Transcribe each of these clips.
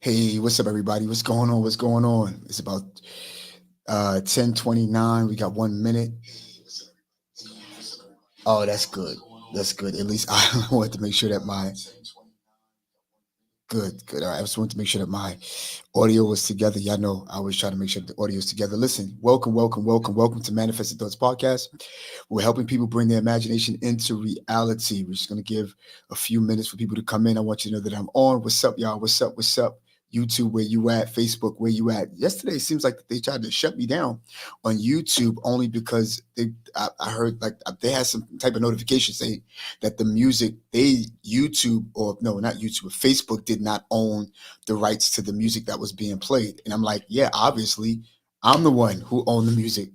Hey, what's up, everybody? What's going on? What's going on? It's about 10:29. We got 1 minute. Oh, that's good. That's good. At least I wanted to make sure that my good, good. All right. I just wanted to make sure that my audio was together. Y'all know I always try to make sure the audio is together. Listen, welcome to Manifested Thoughts Podcast. We're helping people bring their imagination into reality. We're just gonna give a few minutes for people to come in. I want you to know that I'm on. What's up, y'all? What's up? What's up? YouTube, where you at? Facebook, where you at? Yesterday, it seems like they tried to shut me down on YouTube only because I heard like they had some type of notification saying that the music they YouTube or no, not YouTube, but Facebook did not own the rights to the music that was being played. And I'm like, yeah, obviously, I'm the one who owned the music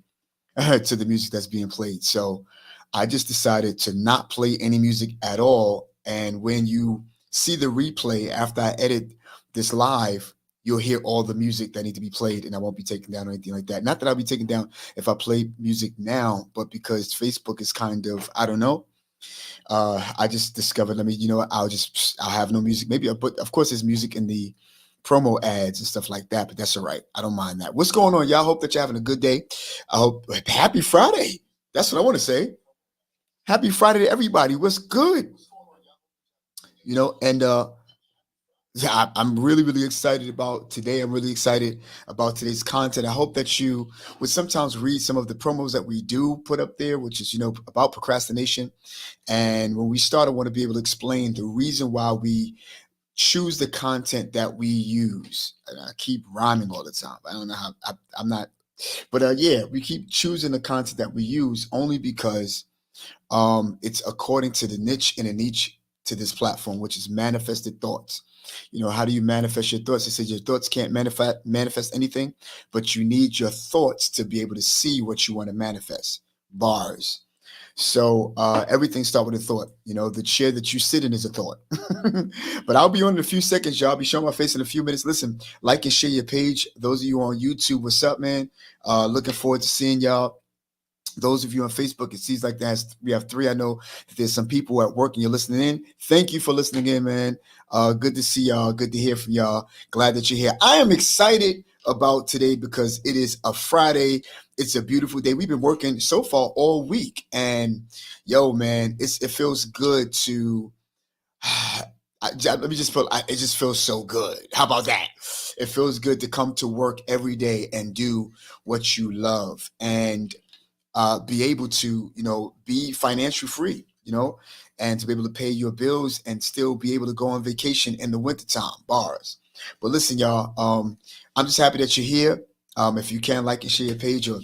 to the music that's being played. So I just decided to not play any music at all. And when you see the replay after I edit this live, you'll hear all the music that need to be played, and I won't be taken down or anything like that. Not that I'll be taken down if I play music now, but because Facebook is kind of, I don't know. I just discovered, I'll have no music. Maybe, but of course, there's music in the promo ads and stuff like that, but that's all right. I don't mind that. What's going on, y'all? Hope that you're having a good day. I hope happy Friday. That's what I want to say. Happy Friday to everybody. What's good? And yeah, I'm really, really excited about today. I'm really excited about today's content. I hope that you would sometimes read some of the promos that we do put up there, which is, about procrastination. And when we start, I want to be able to explain the reason why we choose the content that we use. And I keep rhyming all the time. I don't know how I'm not, but yeah, we keep choosing the content that we use only because it's according to the niche and a niche to this platform, which is manifested thoughts. How do you manifest your thoughts? It says your thoughts can't manifest anything, but you need your thoughts to be able to see what you want to manifest. Bars. So everything starts with a thought. The chair that you sit in is a thought. But I'll be on in a few seconds, y'all. I'll be showing my face in a few minutes. Listen, like and share your page. Those of you on YouTube, what's up, man? Looking forward to seeing y'all. Those of you on Facebook, it seems like we have three. I know that there's some people at work and you're listening in. Thank you for listening in, man. Good to see y'all. Good to hear from y'all. Glad that you're here. I am excited about today because it is a Friday. It's a beautiful day. We've been working so far all week, and yo, man, it feels good to. Let me just it just feels so good. How about that? It feels good to come to work every day and do what you love and be able to, be financially free, and to be able to pay your bills and still be able to go on vacation in the wintertime, bars. But listen, y'all, I'm just happy that you're here. If you can, like and share your page or,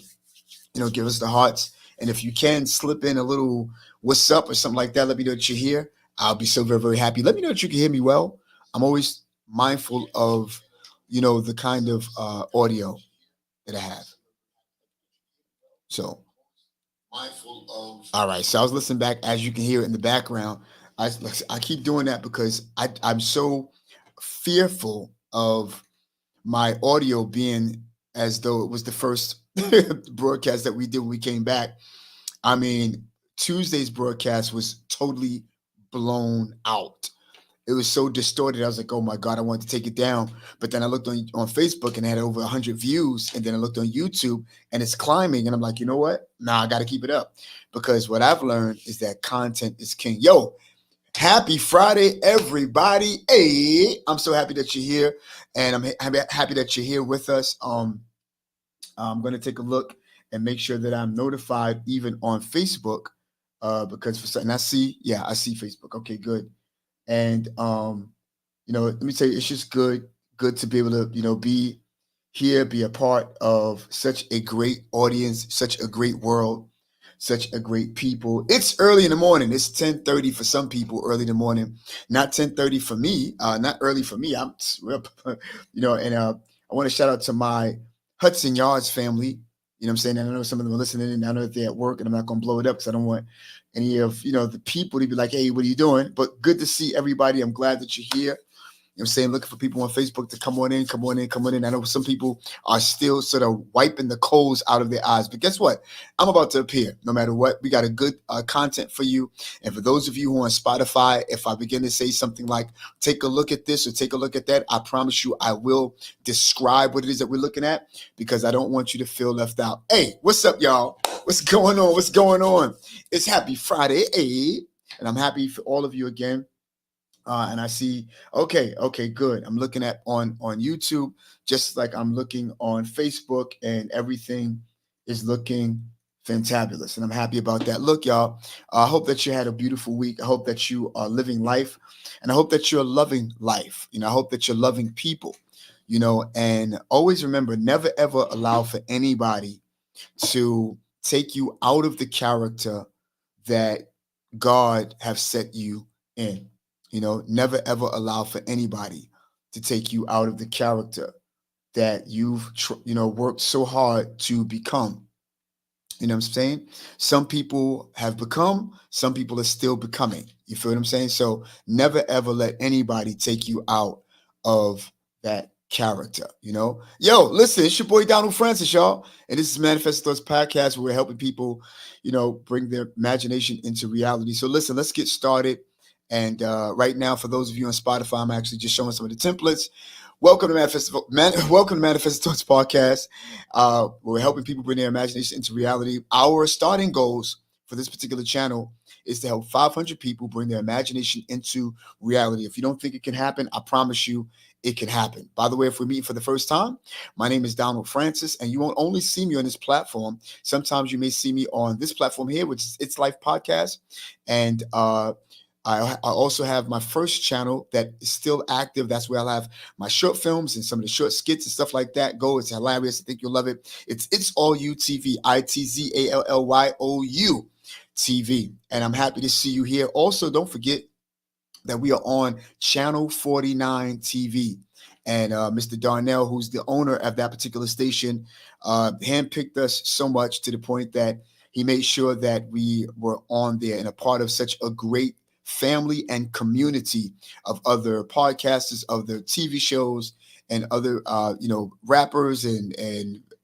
give us the hearts. And if you can slip in a little what's up or something like that, let me know that you're here. I'll be so very, very happy. Let me know that you can hear me well. I'm always mindful of, the kind of audio that I have. So mindful of. All right, so I was listening back, as you can hear it in the background. I keep doing that because I'm so fearful of my audio being as though it was the first broadcast that we did when we came back. I mean, Tuesday's broadcast was totally blown out. It was so distorted. I was like, oh my God, I wanted to take it down. But then I looked on Facebook and it had over 100 views. And then I looked on YouTube and it's climbing. And I'm like, you know what? Nah, I got to keep it up. Because what I've learned is that content is king. Yo, happy Friday, everybody. Hey, I'm so happy that you're here. And I'm happy that you're here with us. I'm going to take a look and make sure that I'm notified even on Facebook. Because for something I see Facebook. Okay, good. And let me tell you, it's just good to be able to, be here, be a part of such a great audience, such a great world, such a great people. It's early in the morning. It's 10:30 for some people, early in the morning. Not 10:30 for me. Not early for me. I'm, and I want to shout out to my Hudson Yards family. You know what I'm saying? And I know some of them are listening, and I know that they're at work, and I'm not going to blow it up because I don't want any of the people to be like, hey, what are you doing? But good to see everybody. I'm glad that you're here. You know what I'm saying? Looking for people on Facebook to come on in, come on in, come on in. I know some people are still sort of wiping the coals out of their eyes. But guess what? I'm about to appear no matter what. We got a good content for you. And for those of you who are on Spotify, if I begin to say something like, take a look at this or take a look at that, I promise you I will describe what it is that we're looking at, because I don't want you to feel left out. Hey, what's up, y'all? What's going on? What's going on? It's Happy Friday, and I'm happy for all of you again. And I see, okay, good. I'm looking at on YouTube, just like I'm looking on Facebook, and everything is looking fantabulous. And I'm happy about that. Look, y'all, I hope that you had a beautiful week. I hope that you are living life, and I hope that you're loving life. I hope that you're loving people, and always remember, never ever allow for anybody to take you out of the character that God have set you in. Never ever allow for anybody to take you out of the character that you've worked so hard to become. You know what I'm saying? Some people have become, some people are still becoming. You feel what I'm saying? So never ever let anybody take you out of that character. Yo, listen, it's your boy Donald Francis, y'all. And this is Manifest Thoughts Podcast, where we're helping people, bring their imagination into reality. So listen, let's get started. And right now, for those of you on Spotify, I'm actually just showing some of the templates. Welcome to Manifest Thoughts Podcast. We're helping people bring their imagination into reality. Our starting goals for this particular channel is to help 500 people bring their imagination into reality. If you don't think it can happen, I promise you it can happen. By the way, if we're meeting for the first time, my name is Donald Francis, and you won't only see me on this platform. Sometimes you may see me on this platform here, which is It's Life Podcast. And I also have my first channel that is still active. That's where I'll have my short films and some of the short skits and stuff like that. Go. It's hilarious. I think you'll love it. It's All You TV, ITZALLYOU TV. And I'm happy to see you here. Also, don't forget that we are on Channel 49 TV. And Mr. Darnell, who's the owner of that particular station, handpicked us so much to the point that he made sure that we were on there and a part of such a great family and community of other podcasters, other TV shows, and other rappers and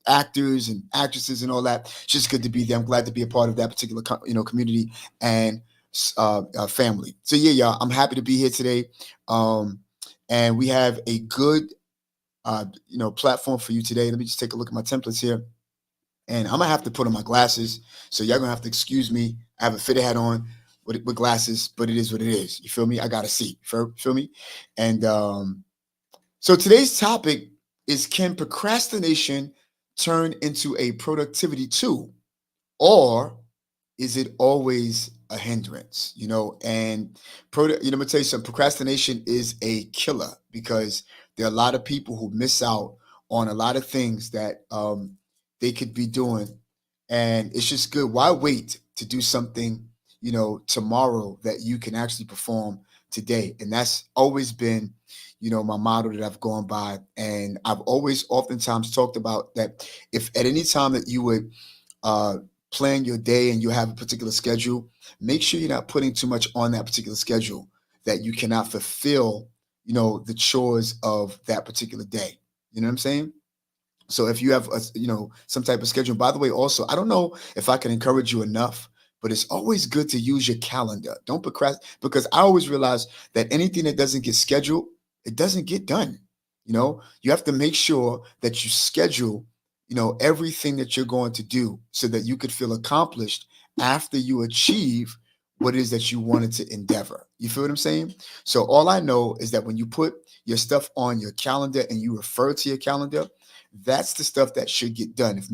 actors and actresses and all that. It's just good to be there. I'm glad to be a part of that particular community and family. So yeah, y'all, I'm happy to be here today. And we have a good platform for you today. Let me just take a look at my templates here. And I'm gonna have to put on my glasses, so y'all gonna have to excuse me. I have a fitted hat on with glasses, but it is what it is. You feel me? I gotta see. Feel me? And so today's topic is: can procrastination turn into a productivity tool, or is it always a hindrance? And I'm gonna tell you something. Procrastination is a killer, because there are a lot of people who miss out on a lot of things that they could be doing, and it's just good. Why wait to do something tomorrow that you can actually perform today? And that's always been my motto that I've gone by, and I've always oftentimes talked about that. If at any time that you would plan your day and you have a particular schedule, make sure you're not putting too much on that particular schedule that you cannot fulfill the chores of that particular day. You know what I'm saying? So if you have some type of schedule, by the way, also, I don't know if I can encourage you enough, but it's always good to use your calendar. Don't procrastinate, because I always realize that anything that doesn't get scheduled, it doesn't get done. You have to make sure that you schedule everything that you're going to do, so that you could feel accomplished after you achieve what it is that you wanted to endeavor. You feel what I'm saying? So all I know is that when you put your stuff on your calendar and you refer to your calendar, that's the stuff that should get done. If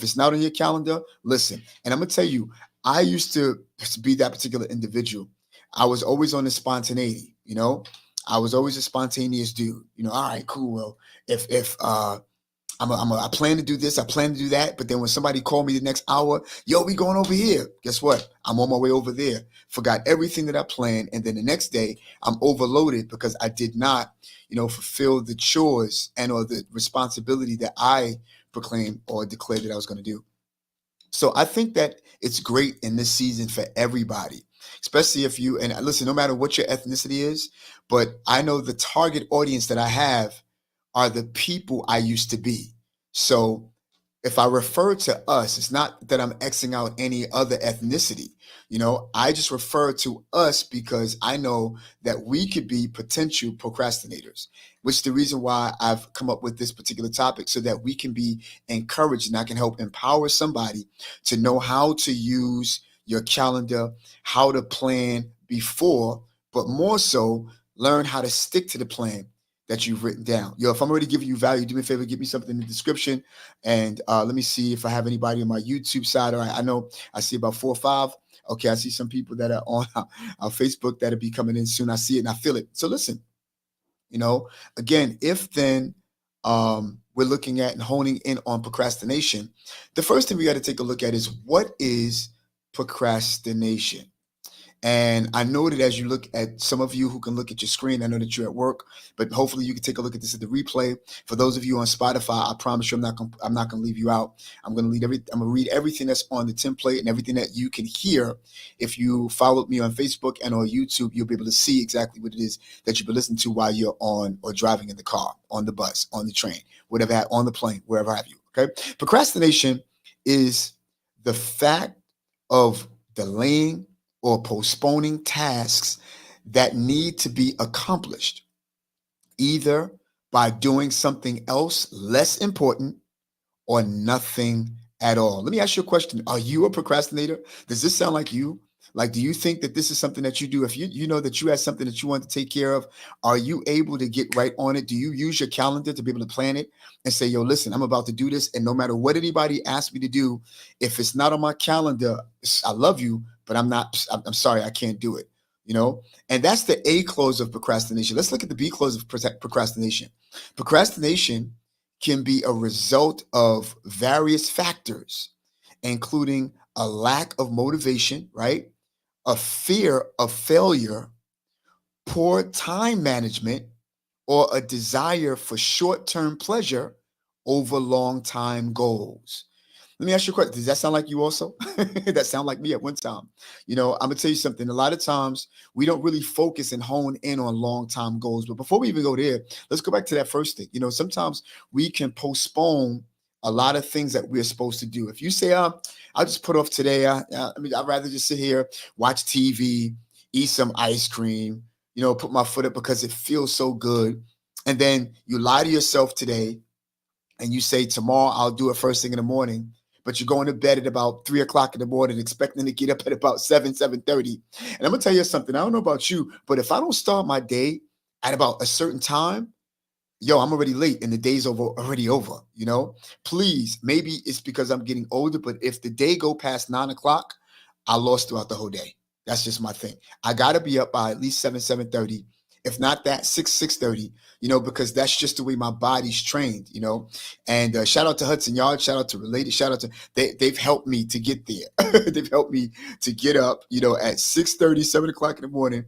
it's not on your calendar, listen. And I'm gonna tell you, I used to be that particular individual. I was always on the spontaneity. I was always a spontaneous dude. All right, cool. Well, if I plan to do this, I plan to do that. But then when somebody called me the next hour, yo, we going over here. Guess what? I'm on my way over there. Forgot everything that I planned. And then the next day I'm overloaded because I did not, fulfill the chores or the responsibility that I proclaimed or declared that I was going to do. So I think that it's great in this season for everybody, especially if you, and listen, no matter what your ethnicity is, but I know the target audience that I have are the people I used to be. So if I refer to us, it's not that I'm Xing out any other ethnicity. I just refer to us because I know that we could be potential procrastinators, which is the reason why I've come up with this particular topic so that we can be encouraged and I can help empower somebody to know how to use your calendar, how to plan before, but more so, learn how to stick to the plan that you've written down. If I'm already giving you value, do me a favor, give me something in the description. And let me see if I have anybody on my YouTube side. All right, I know I see about 4 or 5. Okay, I see some people that are on our Facebook that'll be coming in soon. I see it and I feel it. So listen, you know, again, if then we're looking at and honing in on procrastination, the first thing we got to take a look at is what is procrastination? And I know that as you look at some of you who can look at your screen, I know that you're at work, but hopefully you can take a look at this at the replay. For those of you on Spotify, I promise you I'm not gonna leave you out. I'm gonna read everything that's on the template and everything that you can hear. If you followed me on Facebook and on YouTube, you'll be able to see exactly what it is that you've been listening to while you're on or driving in the car, on the bus, on the train, whatever, on the plane, wherever have you. Okay. Procrastination is the fact of delaying or postponing tasks that need to be accomplished, either by doing something else less important or nothing at all. Let me ask you a question. Are you a procrastinator? Does this sound like you? Like, do you think that this is something that you do? If you know that you have something that you want to take care of, are you able to get right on it? Do you use your calendar to be able to plan it and say, yo, listen, I'm about to do this. And no matter what anybody asks me to do, if it's not on my calendar, I love you, but I'm sorry, I can't do it. And that's the A clause of procrastination. Let's look at the B clause of procrastination. Procrastination can be a result of various factors, including a lack of motivation, right? A fear of failure, poor time management, or a desire for short term pleasure over long time goals. Let me ask you a question. Does that sound like you also? That sound like me at one time. I'm gonna tell you something. A lot of times we don't really focus and hone in on long time goals. But before we even go there, let's go back to that first thing. Sometimes we can postpone a lot of things that we're supposed to do. If you say, I'll just put off today. I'd rather just sit here, watch TV, eat some ice cream, put my foot up because it feels so good. And then you lie to yourself today and you say, tomorrow I'll do it first thing in the morning, but you're going to bed at about 3 o'clock in the morning, expecting to get up at about 7:30. And I'm gonna tell you something. I don't know about you, but if I don't start my day at about a certain time, yo, I'm already late and the day's already over. Please, maybe it's because I'm getting older, but if the day go past 9 o'clock, I lost throughout the whole day. That's just my thing. I gotta be up by at least 7:30. If not that, 6:30, because that's just the way my body's trained. And shout out to Hudson Yard, shout out to Related, shout out to they've helped me to get there. They've helped me to get up, at 6:30, 7 o'clock in the morning,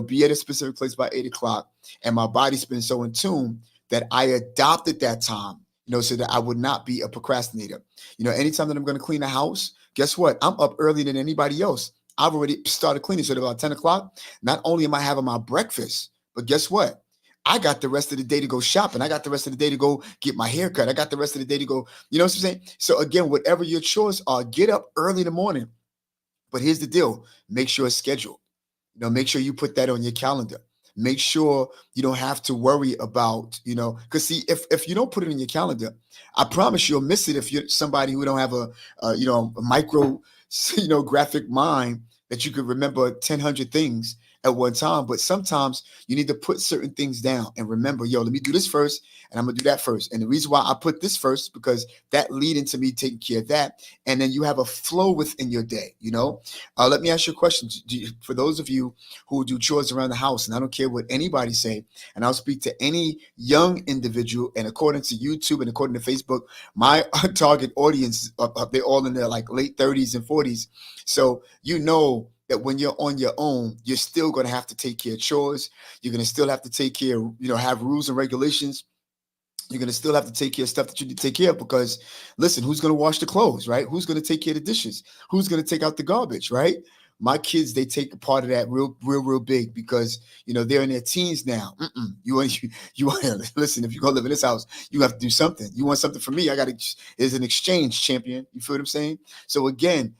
be at a specific place by 8 o'clock. And my body's been so in tune that I adopted that time, so that I would not be a procrastinator. Anytime that I'm going to clean the house, guess what? I'm up earlier than anybody else. I've already started cleaning. So at about 10 o'clock, not only am I having my breakfast, but guess what? I got the rest of the day to go shopping. I got the rest of the day to go get my hair cut. I got the rest of the day to go, you know what I'm saying? So again, whatever your chores are, get up early in the morning. But here's the deal. Make sure it's scheduled. Make sure you put that on your calendar. Make sure you don't have to worry about, because see, if you don't put it in your calendar, I promise you'll miss it if you're somebody who don't have a micro, graphic mind that you could remember 1,000 things at one time. But sometimes you need to put certain things down and remember, yo, let me do this first and I'm gonna do that first. And the reason why I put this first, because that lead into me taking care of that. And then you have a flow within your day. Let me ask you a question. For those of you who do chores around the house, and I don't care what anybody say, and I'll speak to any young individual, and according to YouTube and according to Facebook, my target audience, they're all in their like late 30s and 40s. So that when you're on your own, you're still going to have to take care of chores. You're going to still have to take care of, have rules and regulations. You're going to still have to take care of stuff that you need to take care of because, listen, who's going to wash the clothes, right? Who's going to take care of the dishes? Who's going to take out the garbage, right? My kids, they take a part of that real big because they're in their teens now. You want to listen. If you're gonna live in this house, you have to do something. You want something from me? I got to. Is an exchange, champion. You feel what I'm saying? So again,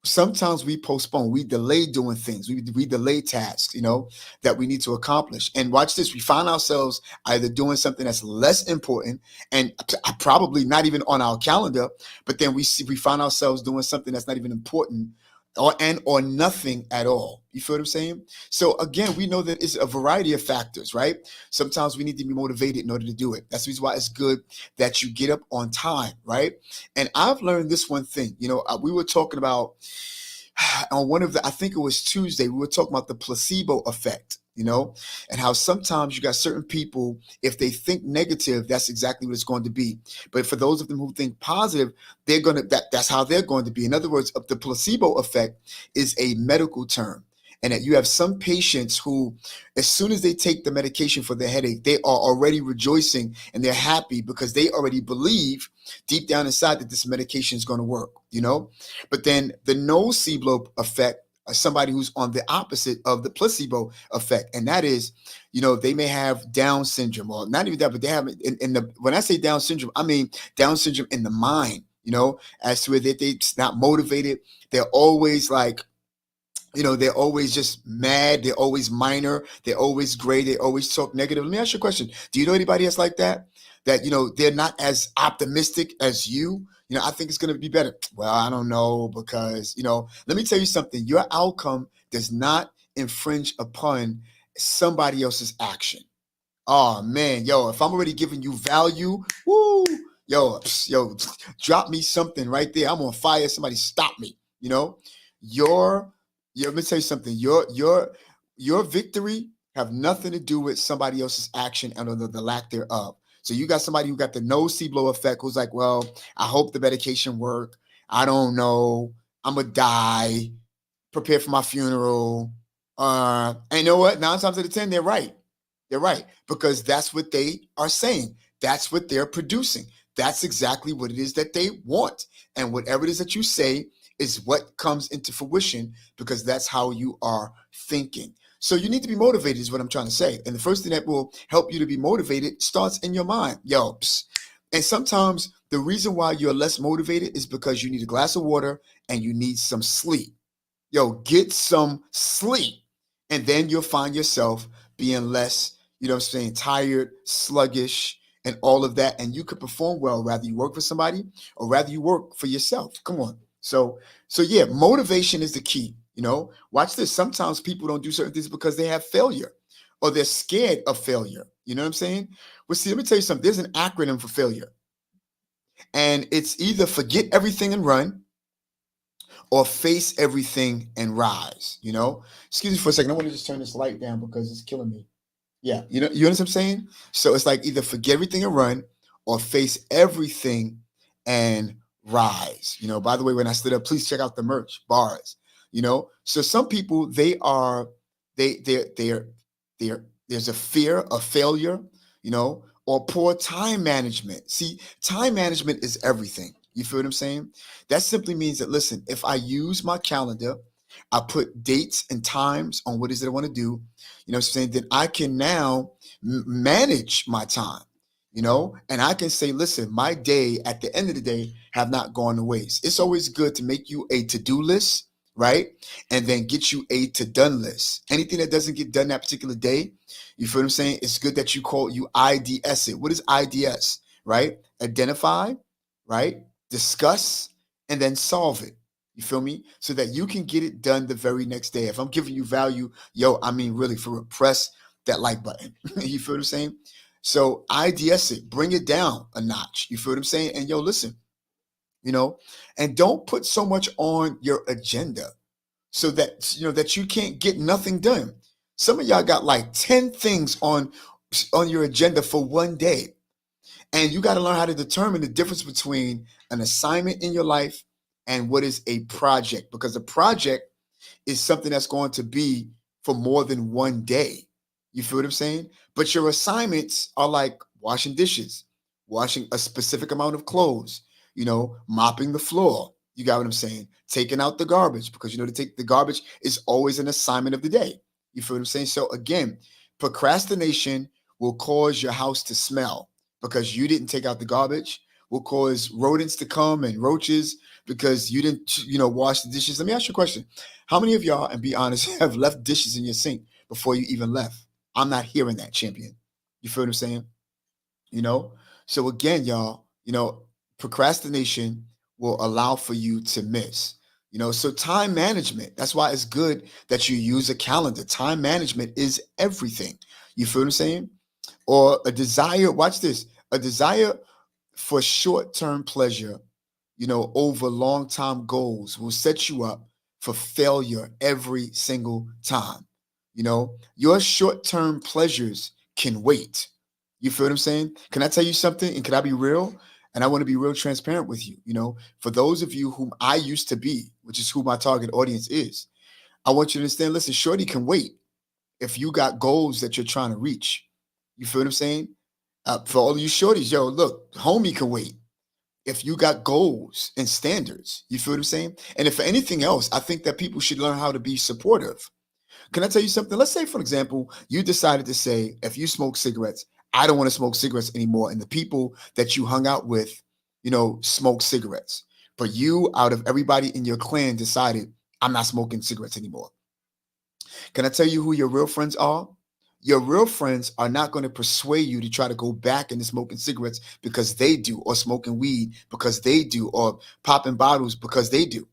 sometimes we postpone, we delay doing things, we delay tasks, that we need to accomplish. And watch this, we find ourselves either doing something that's less important and probably not even on our calendar, but then we find ourselves doing something that's not even important or nothing at all. You feel what I'm saying? So again, we know that it's a variety of factors, right? Sometimes we need to be motivated in order to do it. That's the reason why it's good that you get up on time, right? And I've learned this one thing. We were talking about on one of I think it was Tuesday, we were talking about the placebo effect, and how sometimes you got certain people, if they think negative, that's exactly what it's going to be. But for those of them who think positive, that's how they're going to be. In other words, the placebo effect is a medical term. And that you have some patients who, as soon as they take the medication for their headache, they are already rejoicing and they're happy because they already believe deep down inside that this medication is going to work, But then the nocebo effect, somebody who's on the opposite of the placebo effect, and that is, they may have Down syndrome, or not even that, but they have when I say Down syndrome, I mean Down syndrome in the mind, as to where they're not motivated. They're always like, they're always just mad. They're always minor. They're always gray. They always talk negative. Let me ask you a question. Do you know anybody else like that? That, they're not as optimistic as you? I think it's going to be better. Well, I don't know because, let me tell you something. Your outcome does not infringe upon somebody else's action. Oh, man. Yo, if I'm already giving you value, woo, yo, drop me something right there. I'm on fire. Somebody stop me. Your let me tell you something. Your victory have nothing to do with somebody else's action and the lack thereof. So you got somebody who got the nocebo effect who's like, well, I hope the medication work. I don't know. I'm gonna die. Prepare for my funeral. And you know what? 9 times out of 10, they're right. They're right because that's what they are saying. That's what they're producing. That's exactly what it is that they want. And whatever it is that you say is what comes into fruition because that's how you are thinking. So you need to be motivated is what I'm trying to say. And the first thing that will help you to be motivated starts in your mind. And sometimes the reason why you're less motivated is because you need a glass of water and you need some sleep. Get some sleep. And then you'll find yourself being less, what I'm saying, tired, sluggish, and all of that. And you could perform well, rather you work for somebody or rather you work for yourself. Come on. So yeah, motivation is the key. Watch this. Sometimes people don't do certain things because they have failure or they're scared of failure. You know what I'm saying? Well, see, let me tell you something. There's an acronym for failure. And it's either forget everything and run or face everything and rise. Excuse me for a second. I want to just turn this light down because it's killing me. Yeah. You understand what I'm saying? So it's like either forget everything and run or face everything and rise. By the way, when I stood up, please check out the merch bars. So some people, there's a fear of failure, or poor time management. See, time management is everything. You feel what I'm saying? That simply means that, listen, if I use my calendar, I put dates and times on what it is that I want to do, what I'm saying, then I can now manage my time, and I can say, listen, my day at the end of the day have not gone to waste. It's always good to make you a to-do list, right? And then get you a to-done list. Anything that doesn't get done that particular day, you feel what I'm saying? It's good that you IDS it. What is IDS, right? Identify, right? Discuss, and then solve it. You feel me? So that you can get it done the very next day. If I'm giving you value, really, for real, press that like button. You feel what I'm saying? So IDS it, bring it down a notch. You feel what I'm saying? And listen, and don't put so much on your agenda so that, that you can't get nothing done. Some of y'all got like 10 things on your agenda for one day. And you got to learn how to determine the difference between an assignment in your life and what is a project, because a project is something that's going to be for more than one day. You feel what I'm saying? But your assignments are like washing dishes, washing a specific amount of clothes, mopping the floor. You got what I'm saying? Taking out the garbage, because to take the garbage is always an assignment of the day. You feel what I'm saying? So again, procrastination will cause your house to smell because you didn't take out the garbage, will cause rodents to come and roaches because you didn't, wash the dishes. Let me ask you a question. How many of y'all, and be honest, have left dishes in your sink before you even left? I'm not hearing that, champion. You feel what I'm saying? You know? So again, y'all, procrastination will allow for you to miss. So time management, that's why it's good that you use a calendar. Time management is everything. You feel what I'm saying? Or a desire, watch this, a desire for short-term pleasure, over long-term goals will set you up for failure every single time. Your short-term pleasures can wait. You feel what I'm saying? Can I tell you something? And can I be real? And I want to be real transparent with you. For those of you whom I used to be, which is who my target audience is, I want you to understand, listen, shorty can wait if you got goals that you're trying to reach. You feel what I'm saying? For all of you shorties, yo, look, homie can wait if you got goals and standards. You feel what I'm saying? And if for anything else, I think that people should learn how to be supportive. Can I tell you something? Let's say, for example, you decided to say, if you smoke cigarettes, I don't want to smoke cigarettes anymore. And the people that you hung out with, smoke cigarettes. But you, out of everybody in your clan, decided, I'm not smoking cigarettes anymore. Can I tell you who your real friends are? Your real friends are not going to persuade you to try to go back into smoking cigarettes because they do, or smoking weed because they do, or popping bottles because they do.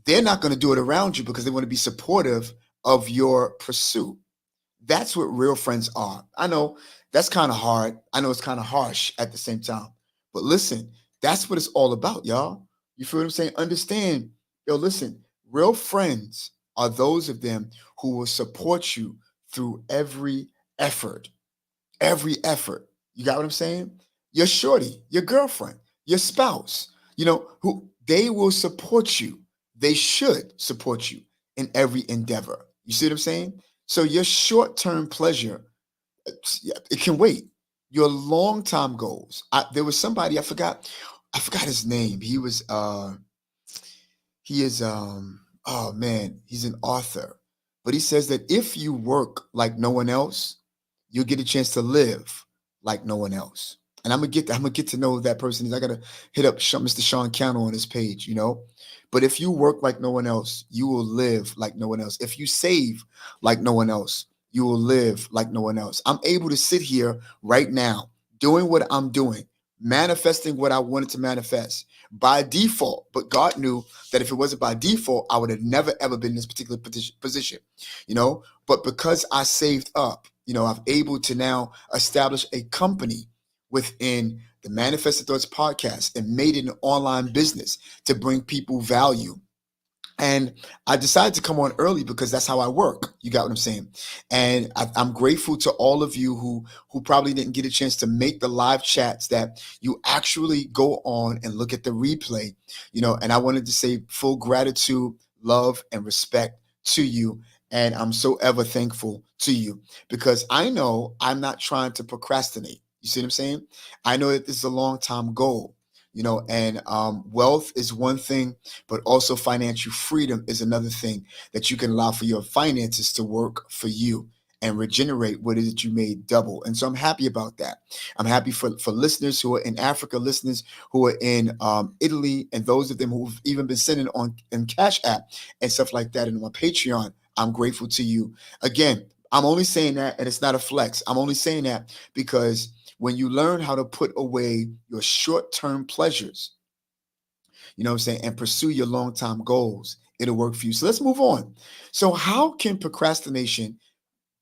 They're not going to do it around you because they want to be supportive of your pursuit. That's what real friends are. I know that's kind of hard. I know it's kind of harsh at the same time. But listen, that's what it's all about, y'all. You feel what I'm saying? Understand, yo, listen, real friends are those of them who will support you through every effort. Every effort. You got what I'm saying? Your shorty, your girlfriend, your spouse, who they will support you. They should support you in every endeavor. You see what I'm saying? So your short-term pleasure, it can wait. Your long-term goals. There was somebody I forgot his name. He is oh man, he's an author. But he says that if you work like no one else, you'll get a chance to live like no one else. And I'm gonna get to know who that person is. I gotta hit up Mr. Sean Cannell on his page. But if you work like no one else, you will live like no one else. If you save like no one else, you will live like no one else. I'm able to sit here right now doing what I'm doing, manifesting what I wanted to manifest by default. But God knew that if it wasn't by default, I would have never ever been in this particular position. But because I saved up, I'm able to now establish a company within the Manifested Thoughts podcast and made it an online business to bring people value. And I decided to come on early because that's how I work. You got what I'm saying? And I'm grateful to all of you who probably didn't get a chance to make the live chats, that you actually go on and look at the replay. And I wanted to say full gratitude, love, and respect to you. And I'm so ever thankful to you because I know I'm not trying to procrastinate. You see what I'm saying? I know that this is a long time goal. And wealth is one thing, but also financial freedom is another thing, that you can allow for your finances to work for you and regenerate what it is that you made double. And so I'm happy about that. I'm happy for listeners who are in Africa, listeners who are in Italy, and those of them who've even been sending on in Cash App and stuff like that. And on my Patreon, I'm grateful to you. Again, I'm only saying that, and it's not a flex. I'm only saying that because when you learn how to put away your short-term pleasures, what I'm saying, and pursue your long-term goals, it'll work for you. So let's move on. So how can procrastination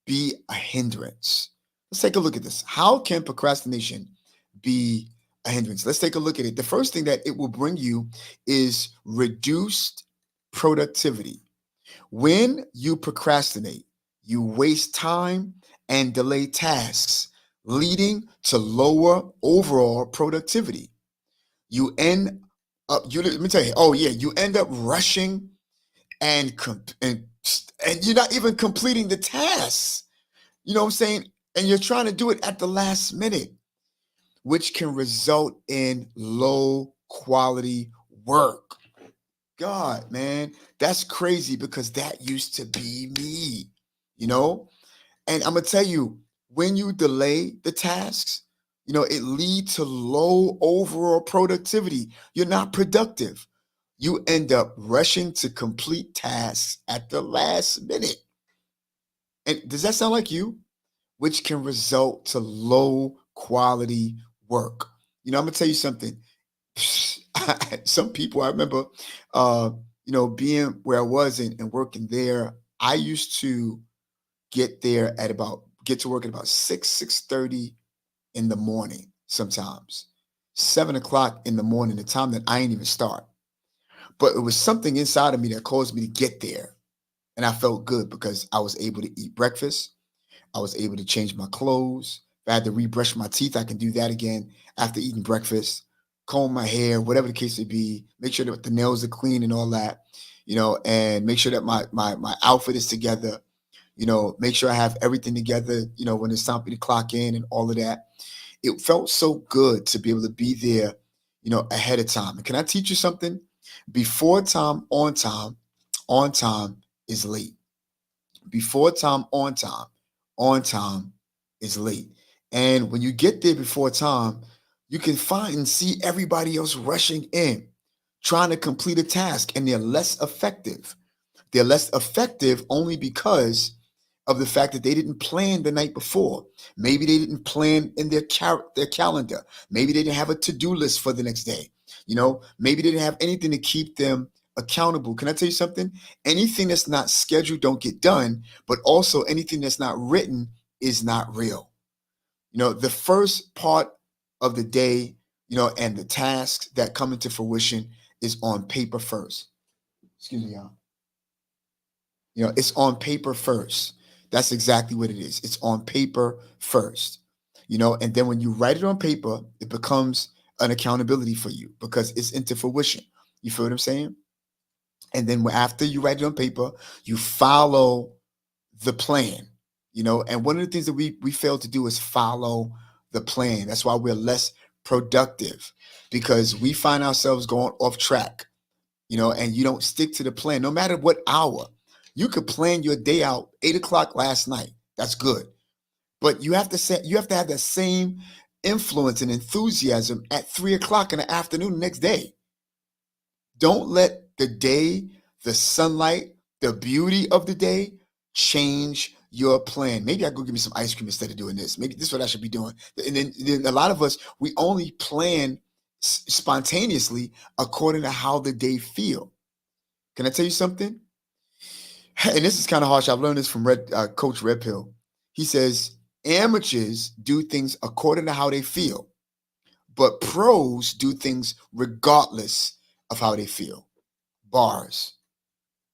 be a hindrance? Let's take a look at this. How can procrastination be a hindrance? Let's take a look at it. The first thing that it will bring you is reduced productivity. When you procrastinate, you waste time and delay tasks, leading to lower overall productivity. You end up, let me tell you, oh yeah, you end up rushing and and you're not even completing the tasks. You know what I'm saying? And you're trying to do it at the last minute. which can result in low quality work. God, man, that's crazy because that used to be me, you know? And I'm gonna tell you, when you delay the tasks, it leads to low overall productivity. You're not productive. You end up rushing to complete tasks at the last minute. And does that sound like you? Which can result to low quality work. I'm gonna tell you something. Some people I remember, uh, being where I was and working there. I used to get to work at about 6:30 in the morning. Sometimes 7 o'clock in the morning, the time that I ain't even start. But it was something inside of me that caused me to get there, and I felt good because I was able to eat breakfast. I was able to change my clothes. If I had to rebrush my teeth, I can do that again after eating breakfast, comb my hair, whatever the case may be, make sure that the nails are clean and all that, and make sure that my outfit is together, make sure I have everything together, when it's time for me to clock in and all of that. It felt so good to be able to be there, ahead of time. And can I teach you something? Before time, on time is late. Before time, on time is late. And when you get there before time, you can find and see everybody else rushing in, trying to complete a task, and they're less effective. They're less effective only because of the fact that they didn't plan the night before. Maybe they didn't plan in their calendar. Maybe they didn't have a to-do list for the next day. Maybe they didn't have anything to keep them accountable. Can I tell you something? Anything that's not scheduled don't get done, but also anything that's not written is not real. The first part of the day, and the tasks that come into fruition is on paper first. Excuse me, y'all. It's on paper first. That's exactly what it is. It's on paper first. And then when you write it on paper, it becomes an accountability for you because it's into fruition. You feel what I'm saying? And then after you write it on paper, you follow the plan. And one of the things that we fail to do is follow the plan. That's why we're less productive because we find ourselves going off track, and you don't stick to the plan no matter what hour. You could plan your day out 8 o'clock last night. That's good. But you have to have that same influence and enthusiasm at 3 o'clock in the afternoon the next day. Don't let the day, the sunlight, the beauty of the day change your plan. Maybe I go get me some ice cream instead of doing this. Maybe this is what I should be doing. And then a lot of us, we only plan spontaneously according to how the day feel. Can I tell you something? And this is kind of harsh. I've learned this from Coach Red Pill. He says amateurs do things according to how they feel, but pros do things regardless of how they feel. Bars.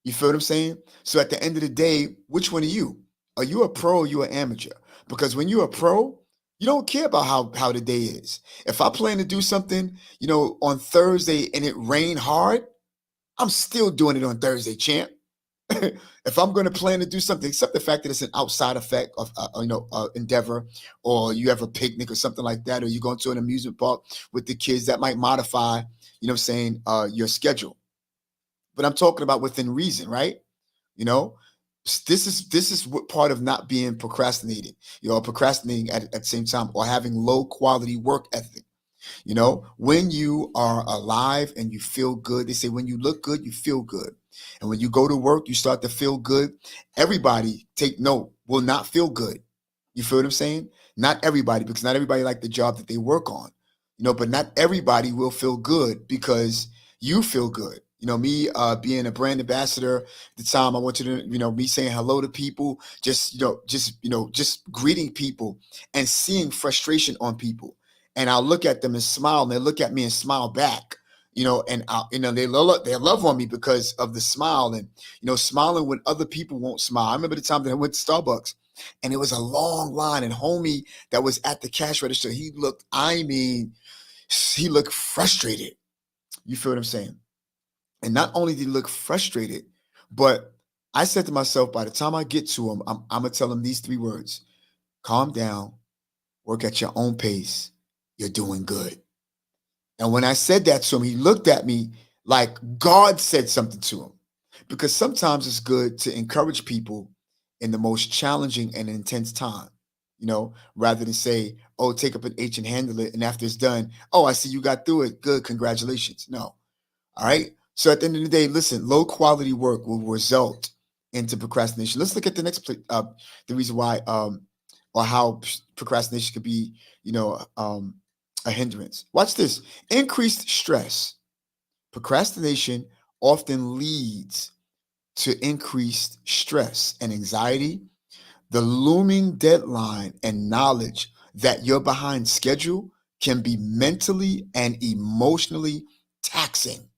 You feel what I'm saying? So at the end of the day, which one are you? Are you a pro or you an amateur? Because when you're a pro, you don't care about how the day is. If I plan to do something, on Thursday and it rained hard, I'm still doing it on Thursday, champ. If I'm going to plan to do something, except the fact that it's an outside effect of endeavor, or you have a picnic or something like that, or you go to an amusement park with the kids, that might modify, your schedule. But I'm talking about within reason, right? You know, this is what part of not being procrastinating, procrastinating at the same time, or having low quality work ethic. When you are alive and you feel good, they say when you look good, you feel good. And when you go to work, you start to feel good. Everybody, take note, will not feel good. You feel what I'm saying? Not everybody, because not everybody like the job that they work on. But not everybody will feel good because you feel good. Me being a brand ambassador at the time, I want you to, me saying hello to people, just greeting people and seeing frustration on people. And I'll look at them and smile, and they look at me and smile back. And they love on me because of the smile, and smiling when other people won't smile. I remember the time that I went to Starbucks, and it was a long line, and homie that was at the cash register, he looked frustrated. You feel what I'm saying? And not only did he look frustrated, but I said to myself, by the time I get to him, I'm gonna tell him these 3 words: calm down, work at your own pace. you're doing good. And when I said that to him, he looked at me like God said something to him. Because sometimes it's good to encourage people in the most challenging and intense time, rather than say, oh, take up an H and handle it. And after it's done, oh, I see you got through it. Good. Congratulations. No. All right. So at the end of the day, listen, low quality work will result into procrastination. Let's look at the next, the reason why, or how procrastination could be, a hindrance. Watch this. Increased stress. Procrastination often leads to increased stress and anxiety. The looming deadline and knowledge that you're behind schedule can be mentally and emotionally taxing.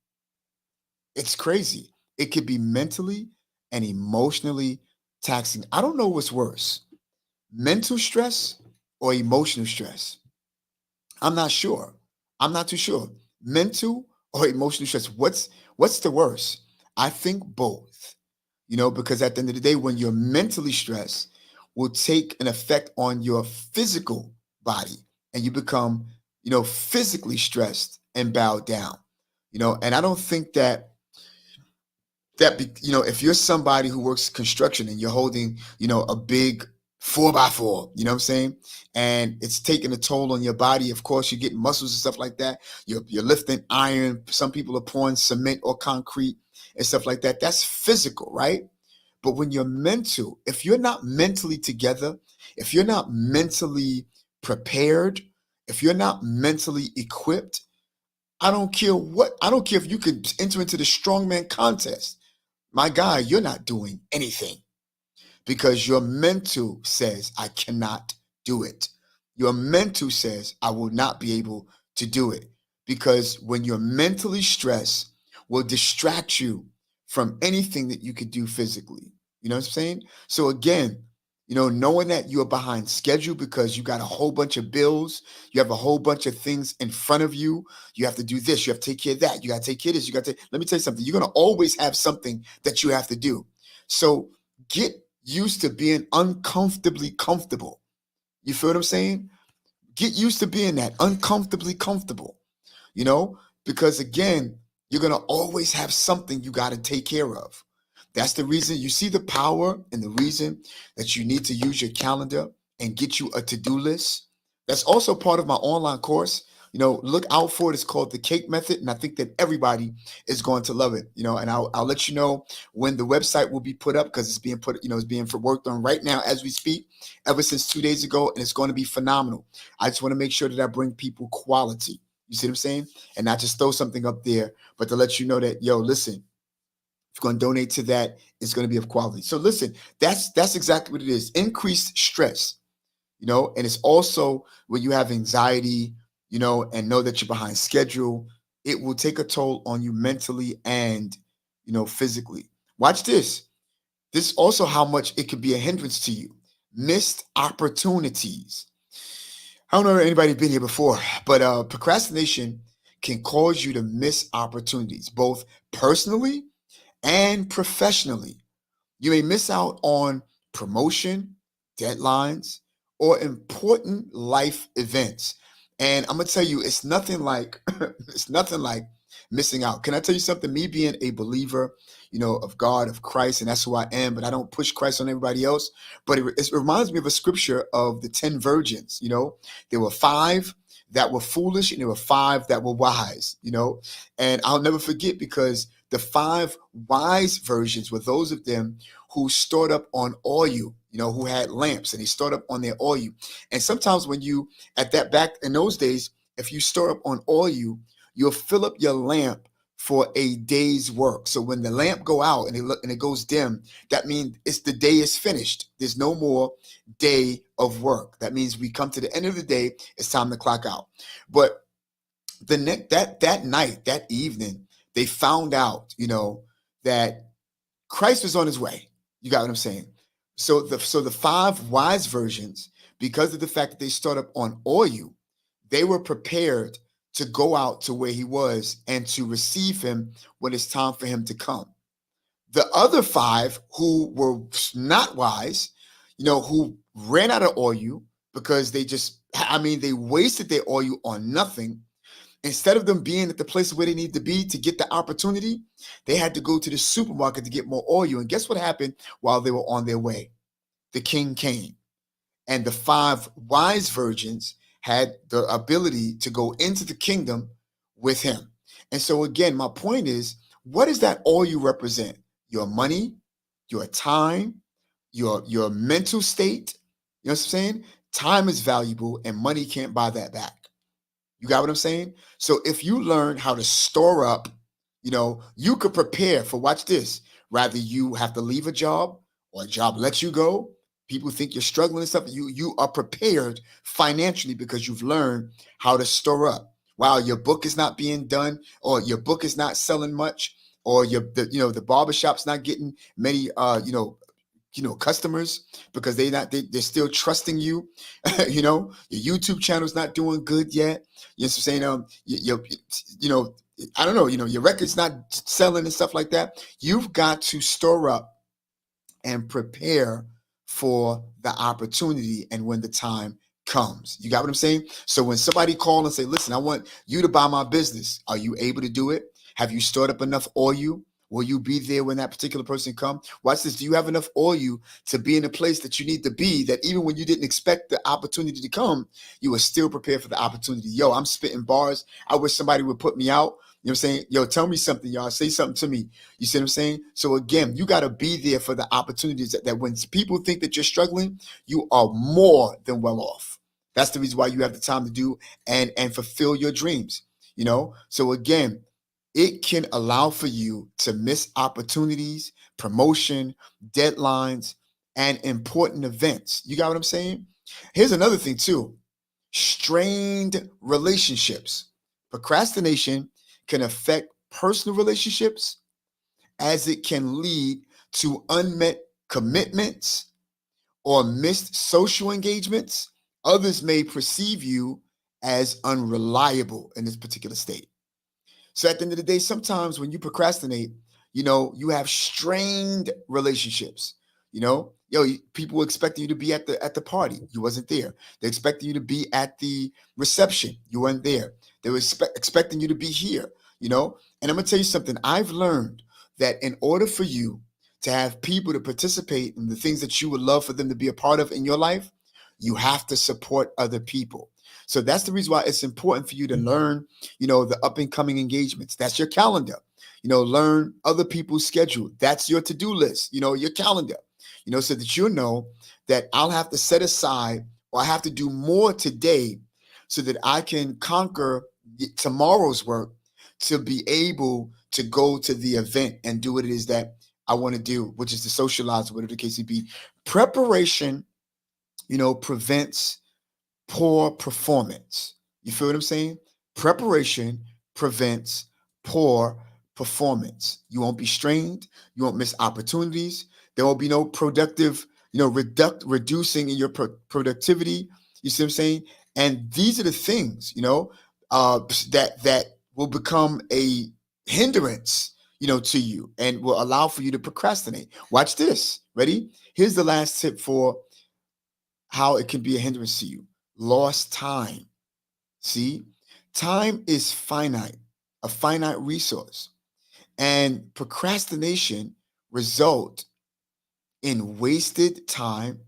It's crazy. It could be mentally and emotionally taxing. I don't know what's worse, mental stress or emotional stress. I'm not sure. I'm not too sure. Mental or emotional stress. What's the worst? I think both. Because at the end of the day, when you're mentally stressed, will take an effect on your physical body, and you become, physically stressed and bowed down. And I don't think if you're somebody who works construction and you're holding, a big 4x4, you know what I'm saying? And it's taking a toll on your body. Of course, you're getting muscles and stuff like that. You're lifting iron. Some people are pouring cement or concrete and stuff like that. That's physical, right? But when you're mental, if you're not mentally together, if you're not mentally prepared, if you're not mentally equipped, I don't care if you could enter into the strongman contest. My guy, you're not doing anything because your mental says, I cannot do it. Your mental says, I will not be able to do it. Because when you're mentally stressed, will distract you from anything that you could do physically. You know what I'm saying? So again, knowing that you're behind schedule because you got a whole bunch of bills, you have a whole bunch of things in front of you. You have to do this, you have to take care of that, you got to take care of this, let me tell you something. You're going to always have something that you have to do. So get used to being uncomfortably comfortable. You feel what I'm saying? Get used to being that uncomfortably comfortable, because again, you're going to always have something you got to take care of. That's the reason you see the power and the reason that you need to use your calendar and get you a to-do list. That's also part of my online course. Look out for it. It's called the Cake Method, and I think that everybody is going to love it. And I'll let you know when the website will be put up, because it's being put, it's being worked on right now as we speak, ever since 2 days ago, and it's going to be phenomenal. I just want to make sure that I bring people quality. You see what I'm saying? And not just throw something up there, but to let you know that, listen, if you're going to donate to that, it's going to be of quality. So listen, that's exactly what it is. Increased stress, and it's also when you have anxiety, and know that you're behind schedule, it will take a toll on you mentally and, physically. Watch this. This is also how much it could be a hindrance to you. Missed opportunities. I don't know if anybody been here before, but procrastination can cause you to miss opportunities, both personally and professionally. You may miss out on promotion, deadlines, or important life events. And I'm gonna tell you, it's nothing like it's nothing like missing out. Can I tell you something? Me being a believer, of God, of Christ, and that's who I am, but I don't push Christ on everybody else. But it reminds me of a scripture of the 10 virgins. There were 5 that were foolish and there were 5 that were wise, and I'll never forget, because the 5 wise virgins were those of them who stored up on oil, who had lamps, and they stored up on their oil. And sometimes when you, at that back in those days, if you store up on oil, you'll fill up your lamp for a day's work. So when the lamp go out and it goes dim, that means the day is finished. There's no more day of work. That means we come to the end of the day. It's time to clock out. But that night, that evening, they found out, that Christ was on his way. You got what I'm saying? So the 5 wise virgins, because of the fact that they stored up on oil, they were prepared to go out to where he was and to receive him when it's time for him to come. The other 5 who were not wise, who ran out of oil because they just I mean, they wasted their oil on nothing. Instead of them being at the place where they need to be to get the opportunity, they had to go to the supermarket to get more oil. And guess what happened while they were on their way? The king came, and the five wise virgins had the ability to go into the kingdom with him. And so, again, my point is, what does that oil represent? Your money, your time, your mental state. You know what I'm saying? Time is valuable, and money can't buy that back. You got what I'm saying? So if you learn how to store up, you could prepare for, watch this, rather you have to leave a job or a job lets you go. People think you're struggling and stuff. You are prepared financially because you've learned how to store up. While your book is not being done, or your book is not selling much, or the barbershop's not getting many customers because they're still trusting you. Your YouTube channel's not doing good yet. You know what I'm saying? I don't know, your record's not selling and stuff like that. You've got to store up and prepare for the opportunity and when the time comes. You got what I'm saying? So when somebody call and say, listen, I want you to buy my business, are you able to do it? Have you stored up enough oil? Will you be there when that particular person comes? Watch this. Do you have enough oil to be in a place that you need to be, that even when you didn't expect the opportunity to come, you were still prepared for the opportunity? Yo, I'm spitting bars. I wish somebody would put me out. You know what I'm saying? Yo, tell me something, y'all. Say something to me. You see what I'm saying? So again, you got to be there for the opportunities that when people think that you're struggling, you are more than well off. That's the reason why you have the time to do and fulfill your dreams. So again, it can allow for you to miss opportunities, promotion, deadlines, and important events. You got what I'm saying? Here's another thing too. Strained relationships. Procrastination can affect personal relationships, as it can lead to unmet commitments or missed social engagements. Others may perceive you as unreliable in this particular state. So at the end of the day, sometimes when you procrastinate, you have strained relationships. People were expecting you to be at the party. You wasn't there. They expected you to be at the reception. You weren't there. They were expecting you to be here, And I'm going to tell you something. I've learned that in order for you to have people to participate in the things that you would love for them to be a part of in your life, you have to support other people. So that's the reason why it's important for you to learn, the up and coming engagements. That's your calendar. Learn other people's schedule. That's your to-do list, your calendar, so that you know that I'll have to set aside, or I have to do more today so that I can conquer tomorrow's work to be able to go to the event and do what it is that I want to do, which is to socialize, whatever the case may be. Preparation, prevents poor performance. You feel what I'm saying? Preparation prevents poor performance. You won't be strained. You won't miss opportunities. There will be no productive, reducing in your productivity. You see what I'm saying? And these are the things, that will become a hindrance, to you, and will allow for you to procrastinate. Watch this. Ready? Here's the last tip for how it can be a hindrance to you. Lost time. See, time is finite, a finite resource, and procrastination result in wasted time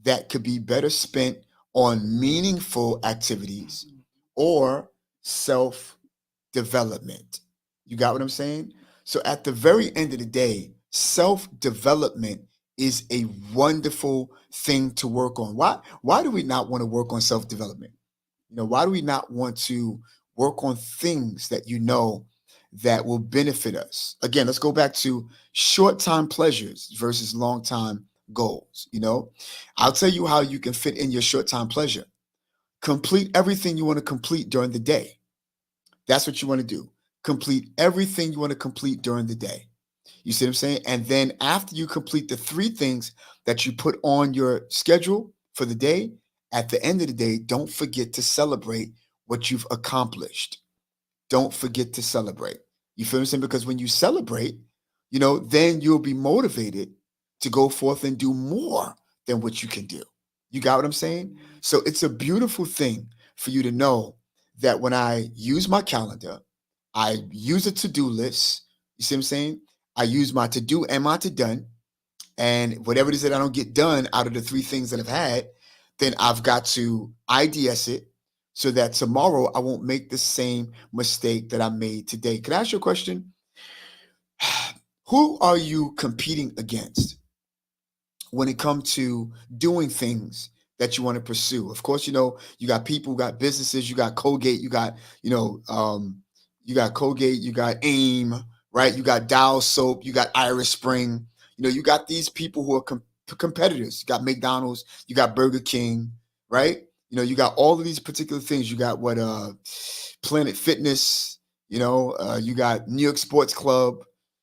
that could be better spent on meaningful activities or self-development. You got what I'm saying? So at the very end of the day, self-development is a wonderful thing to work on. Why do we not want to work on self-development? Why do we not want to work on things that that will benefit us? Again, let's go back to short-time pleasures versus long-time goals. I'll tell you how you can fit in your short-time pleasure. Complete everything you want to complete during the day. That's what you want to do. Complete everything you want to complete during the day. You see what I'm saying? And then after you complete the 3 things that you put on your schedule for the day, at the end of the day, don't forget to celebrate what you've accomplished. Don't forget to celebrate. You feel what I'm saying? Because when you celebrate, then you'll be motivated to go forth and do more than what you can do. You got what I'm saying? So it's a beautiful thing for you to know that when I use my calendar, I use a to-do list. You see what I'm saying? I use my to-do and my to-done. And whatever it is that I don't get done out of the three things that I've had, then I've got to IDS it so that tomorrow I won't make the same mistake that I made today. Can I ask you a question? Who are you competing against when it comes to doing things that you want to pursue? Of course, you got people, you got businesses, you got Colgate, you got Colgate, you got AIM, right? You got Dow Soap, you got Irish Spring. You got these people who are competitors. You got McDonald's, you got Burger King, right? You got all of these particular things. You got Planet Fitness, you got New York Sports Club.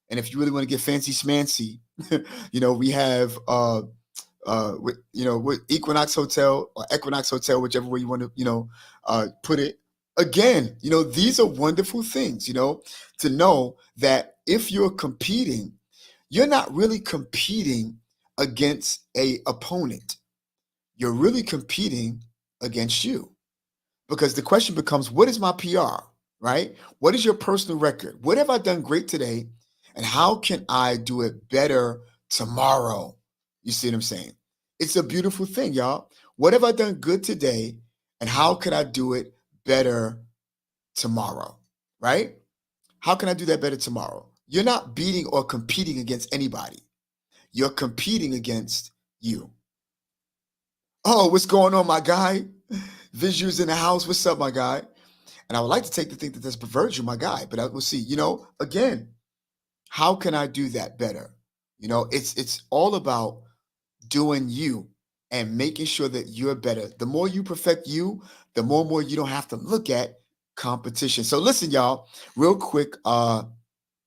And if you really want to get fancy schmancy, we have with Equinox Hotel or Equinox Hotel, whichever way you want to, put it. Again, these are wonderful things, to know that if you're competing, you're not really competing against a opponent. You're really competing against you. Because the question becomes, what is my PR, right? What is your personal record? What have I done great today? And how can I do it better tomorrow? You see what I'm saying? It's a beautiful thing, y'all. What have I done good today? And how can I do it better tomorrow, right? How can I do that better tomorrow? You're not beating or competing against anybody. You're competing against you. Oh, what's going on, my guy? Visuals in the house. What's up, my guy? And I would like to take the thing that that's Virgil, my guy, but I will see. Again, how can I do that better? It's all about doing you and making sure that you're better. The more you perfect you, the more you don't have to look at competition. So listen, y'all, real quick.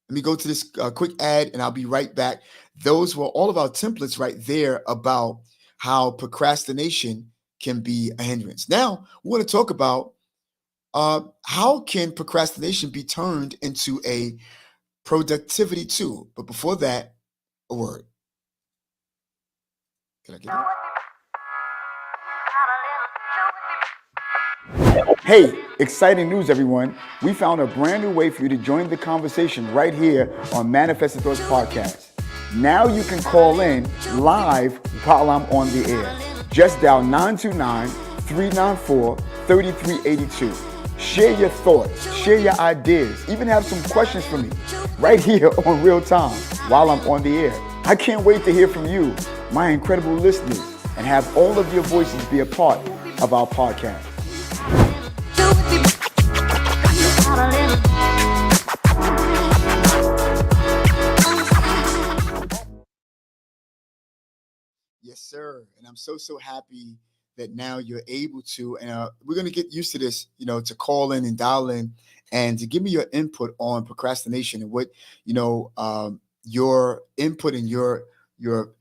Let me go to this quick ad, and I'll be right back. Those were all of our templates right there about how procrastination can be a hindrance. Now, we want to talk about how can procrastination be turned into a productivity tool. But before that, a word. Can I get it? Hey, exciting news, everyone. We found a brand new way for you to join the conversation right here on Manifested Thoughts Podcast. Now you can call in live while I'm on the air. Just dial 929-394-3382. Share your thoughts, share your ideas, even have some questions for me right here on real time while I'm on the air. I can't wait to hear from you, my incredible listeners, and have all of your voices be a part of our podcast. Yes, sir. And I'm so happy that now you're able to, and we're going to get used to this, to call in and dial in and to give me your input on procrastination and what, your input and your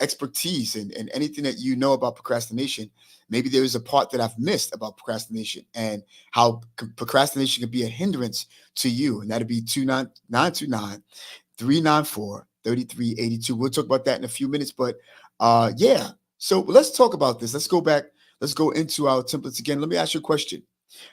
expertise and anything that you know about procrastination. Maybe there is a part that I've missed about procrastination and how procrastination can be a hindrance to you. And that'd be 929-394-3382. We'll talk about that in a few minutes, but yeah. So let's talk about this. Let's go back. Let's go into our templates again. Let me ask you a question.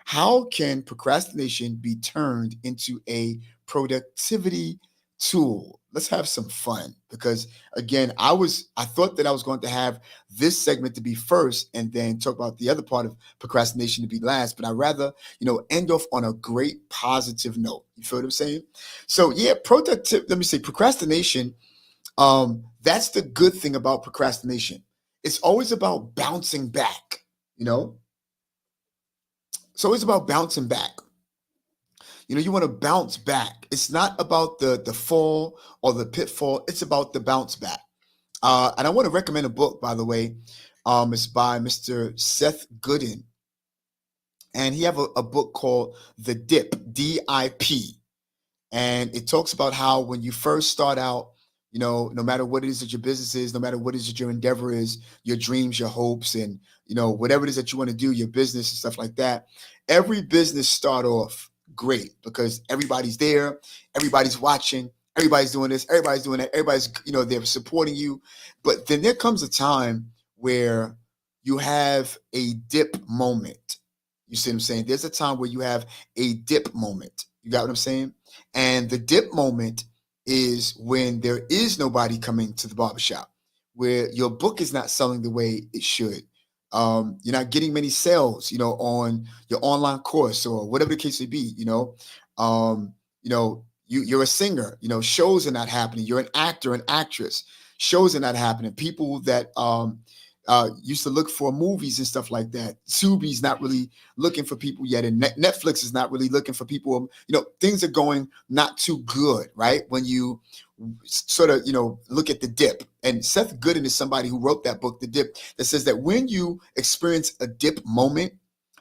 How can procrastination be turned into a productivity tool? Let's have some fun, because again, I thought that I was going to have this segment to be first and then talk about the other part of procrastination to be last, but I'd rather, end off on a great positive note. You feel what I'm saying? So yeah, procrastination. That's the good thing about procrastination. It's always about bouncing back, It's always about bouncing back. You want to bounce back. It's not about the fall or the pitfall. It's about the bounce back. And I want to recommend a book, by the way. It's by Mr. Seth Godin. And he have a book called The Dip, D-I-P. And it talks about how when you first start out, no matter what it is that your business is, no matter what it is that your endeavor is, your dreams, your hopes, and, whatever it is that you want to do, your business and stuff like that, every business start off great because everybody's there, everybody's watching, everybody's doing this, everybody's doing that, everybody's, they're supporting you. But then there comes a time where you have a dip moment. You see what I'm saying? There's a time where you have a dip moment. You got what I'm saying? And the dip moment is when there is nobody coming to the barbershop, where your book is not selling the way it should. You're not getting many sales, on your online course or whatever the case may be. You're a singer. Shows are not happening. You're an actor, an actress. Shows are not happening. People that used to look for movies and stuff like that. Tubi's not really looking for people yet, and Netflix is not really looking for people. Things are going not too good, right? When you sort of, look at the dip. And Seth Godin is somebody who wrote that book, The Dip, that says that when you experience a dip moment,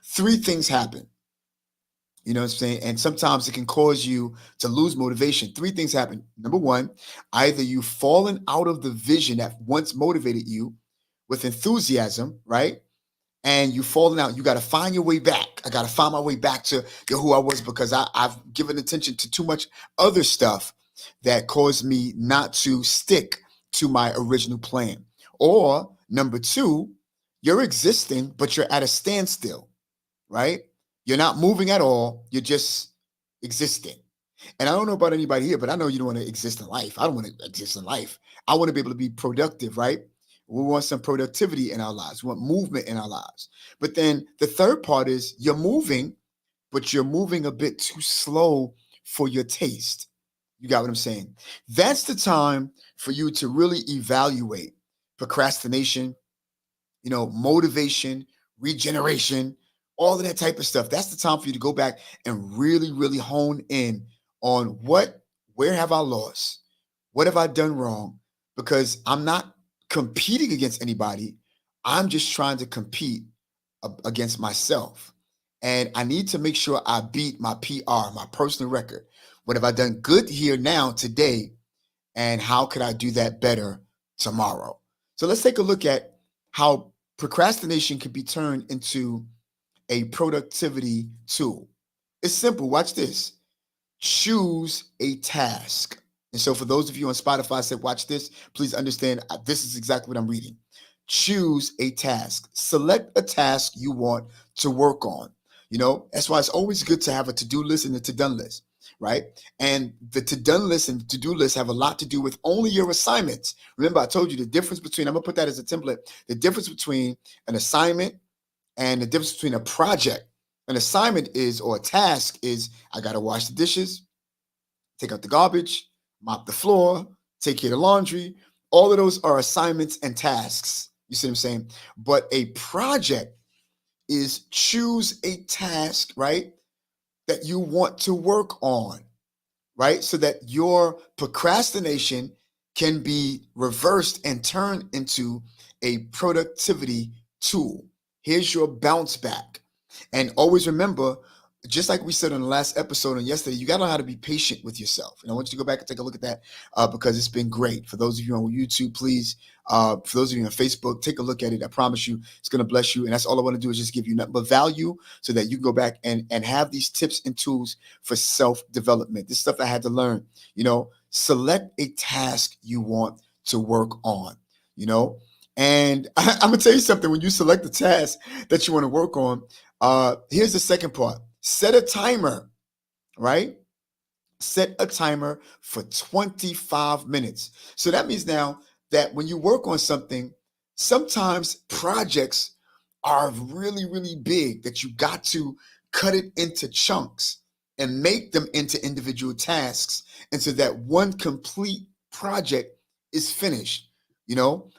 three things happen. You know what I'm saying? And sometimes it can cause you to lose motivation. Three things happen. Number one, either you've fallen out of the vision that once motivated you with enthusiasm, right? And you've fallen out. You got to find your way back. I got to find my way back to who I was, because I've given attention to too much other stuff that caused me not to stick to my original plan. Or number two, you're existing, but you're at a standstill, right? You're not moving at all. You're just existing. And I don't know about anybody here, but I know you don't want to exist in life. I don't want to exist in life. I want to be able to be productive, right? We want some productivity in our lives. We want movement in our lives. But then the third part is you're moving, but you're moving a bit too slow for your taste. You got what I'm saying? That's the time for you to really evaluate procrastination, motivation, regeneration, all of that type of stuff. That's the time for you to go back and really, really hone in on where have I lost? What have I done wrong? Because I'm not competing against anybody. I'm just trying to compete against myself. And I need to make sure I beat my PR, my personal record. What have I done good here now, today? And how could I do that better tomorrow? So let's take a look at how procrastination can be turned into a productivity tool. It's simple. Watch this. Choose a task. And so for those of you on Spotify said, watch this, please understand this is exactly what I'm reading. Choose a task. Select a task you want to work on. That's why it's always good to have a to-do list and a to-done list, right? And the to-done list and to-do list have a lot to do with only your assignments. Remember, I told you the difference between, I'm going to put that as a template, the difference between an assignment and the difference between a project. An assignment is, or a task is, I got to wash the dishes, take out the garbage, mop the floor, take care of the laundry. All of those are assignments and tasks. You see what I'm saying? But a project is choose a task, right, that you want to work on, right? So that your procrastination can be reversed and turned into a productivity tool. Here's your bounce back. And always remember, just like we said on the last episode and yesterday, you got to know how to be patient with yourself. And I want you to go back and take a look at that because it's been great. For those of you on YouTube, please, for those of you on Facebook, take a look at it. I promise you it's going to bless you. And that's all I want to do is just give you nothing but value so that you can go back and have these tips and tools for self-development. This stuff I had to learn. Select a task you want to work on, And I'm going to tell you something. When you select the task that you want to work on, here's the second part. Set a timer, right? Set a timer for 25 minutes. So that means now that when you work on something, sometimes projects are really, really big that you got to cut it into chunks and make them into individual tasks. And so that one complete project is finished,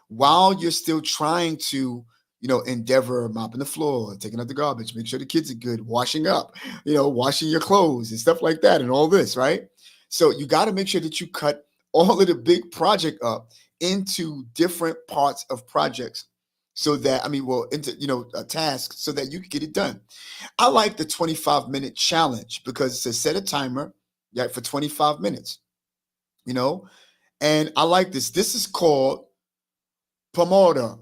while you're still trying to endeavor mopping the floor, taking out the garbage, make sure the kids are good, washing up, washing your clothes and stuff like that and all this, right? So you got to make sure that you cut all of the big project up into different parts of projects so that, into, a task so that you can get it done. I like the 25-minute challenge because it says set a timer for 25 minutes, and I like this. This is called Pomodoro.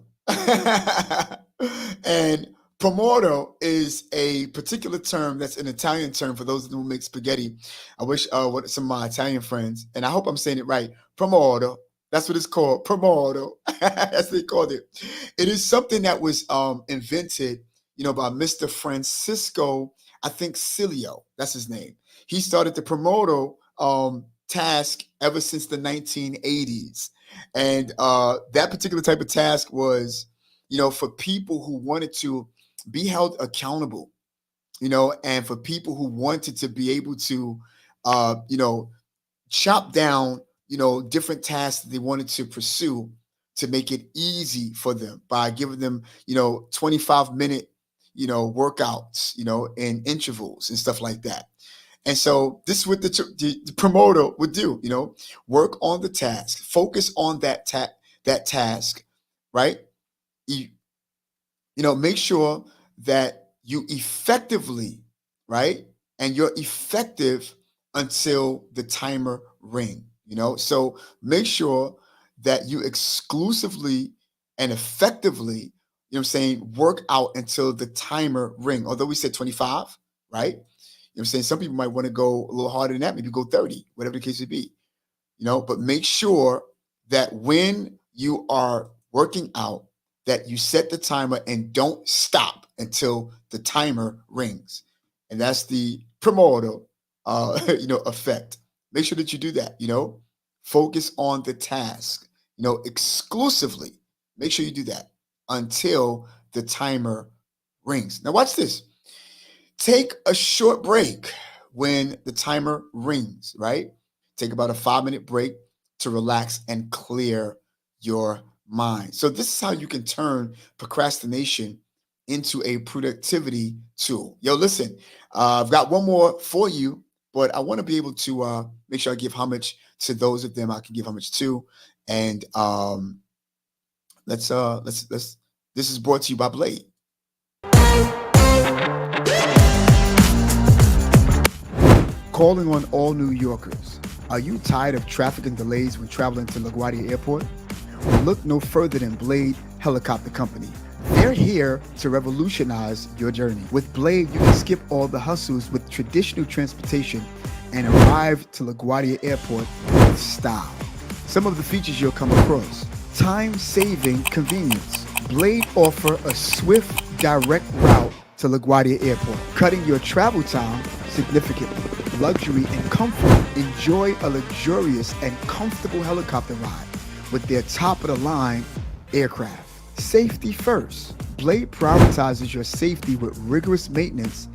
And Pomodoro is a particular term that's an Italian term for those of them who make spaghetti. I wish some of my Italian friends, and I hope I'm saying it right, Pomodoro. That's what it's called, Pomodoro. That's what they called it. It is something that was invented, by Mr. Francisco, I think Cilio. That's his name. He started the Pomodoro task ever since the 1980s, and that particular type of task was, for people who wanted to be held accountable, and for people who wanted to be able to, you know, chop down, different tasks that they wanted to pursue to make it easy for them by giving them, 25-minute, workouts, in intervals and stuff like that. And so this is what the promoter would do, work on the task, focus on that task, right? You, make sure that you effectively, right? And you're effective until the timer ring, So make sure that you exclusively and effectively, what I'm saying, work out until the timer ring. Although we said 25, right? What I'm saying? Some people might want to go a little harder than that, maybe go 30, whatever the case would be, but make sure that when you are working out, that you set the timer and don't stop until the timer rings. And that's the Pomodoro, effect. Make sure that you do that, focus on the task, exclusively. Make sure you do that until the timer rings. Now watch this. Take a short break when the timer rings, right? Take about a 5-minute break to relax and clear your mind. So, this is how you can turn procrastination into a productivity tool. Yo, listen, I've got one more for you, but I want to be able to make sure I give homage to those of them I can give homage to. And let's this is brought to you by Blade. Calling on all New Yorkers. Are you tired of traffic and delays when traveling to LaGuardia Airport? Well, look no further than Blade Helicopter Company. They're here to revolutionize your journey. With Blade, you can skip all the hustles with traditional transportation and arrive to LaGuardia Airport with style. Some of the features you'll come across: time-saving convenience. Blade offer a swift, direct route to LaGuardia Airport, cutting your travel time significantly. Luxury and comfort. Enjoy a luxurious and comfortable helicopter ride with their top-of-the-line aircraft. Safety first. Blade prioritizes your safety with rigorous maintenance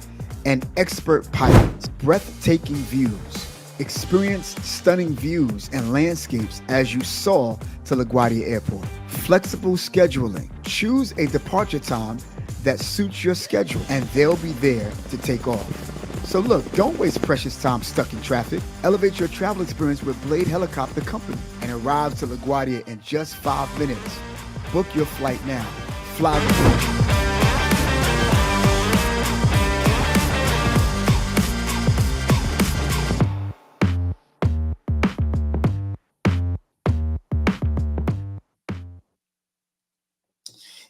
and expert pilots. Breathtaking views. Experience stunning views and landscapes as you soar to LaGuardia Airport. Flexible scheduling. Choose a departure time that suits your schedule, and they'll be there to take off. So look, don't waste precious time stuck in traffic. Elevate your travel experience with Blade Helicopter Company and arrive to LaGuardia in just 5 minutes. Book your flight now. Fly with me.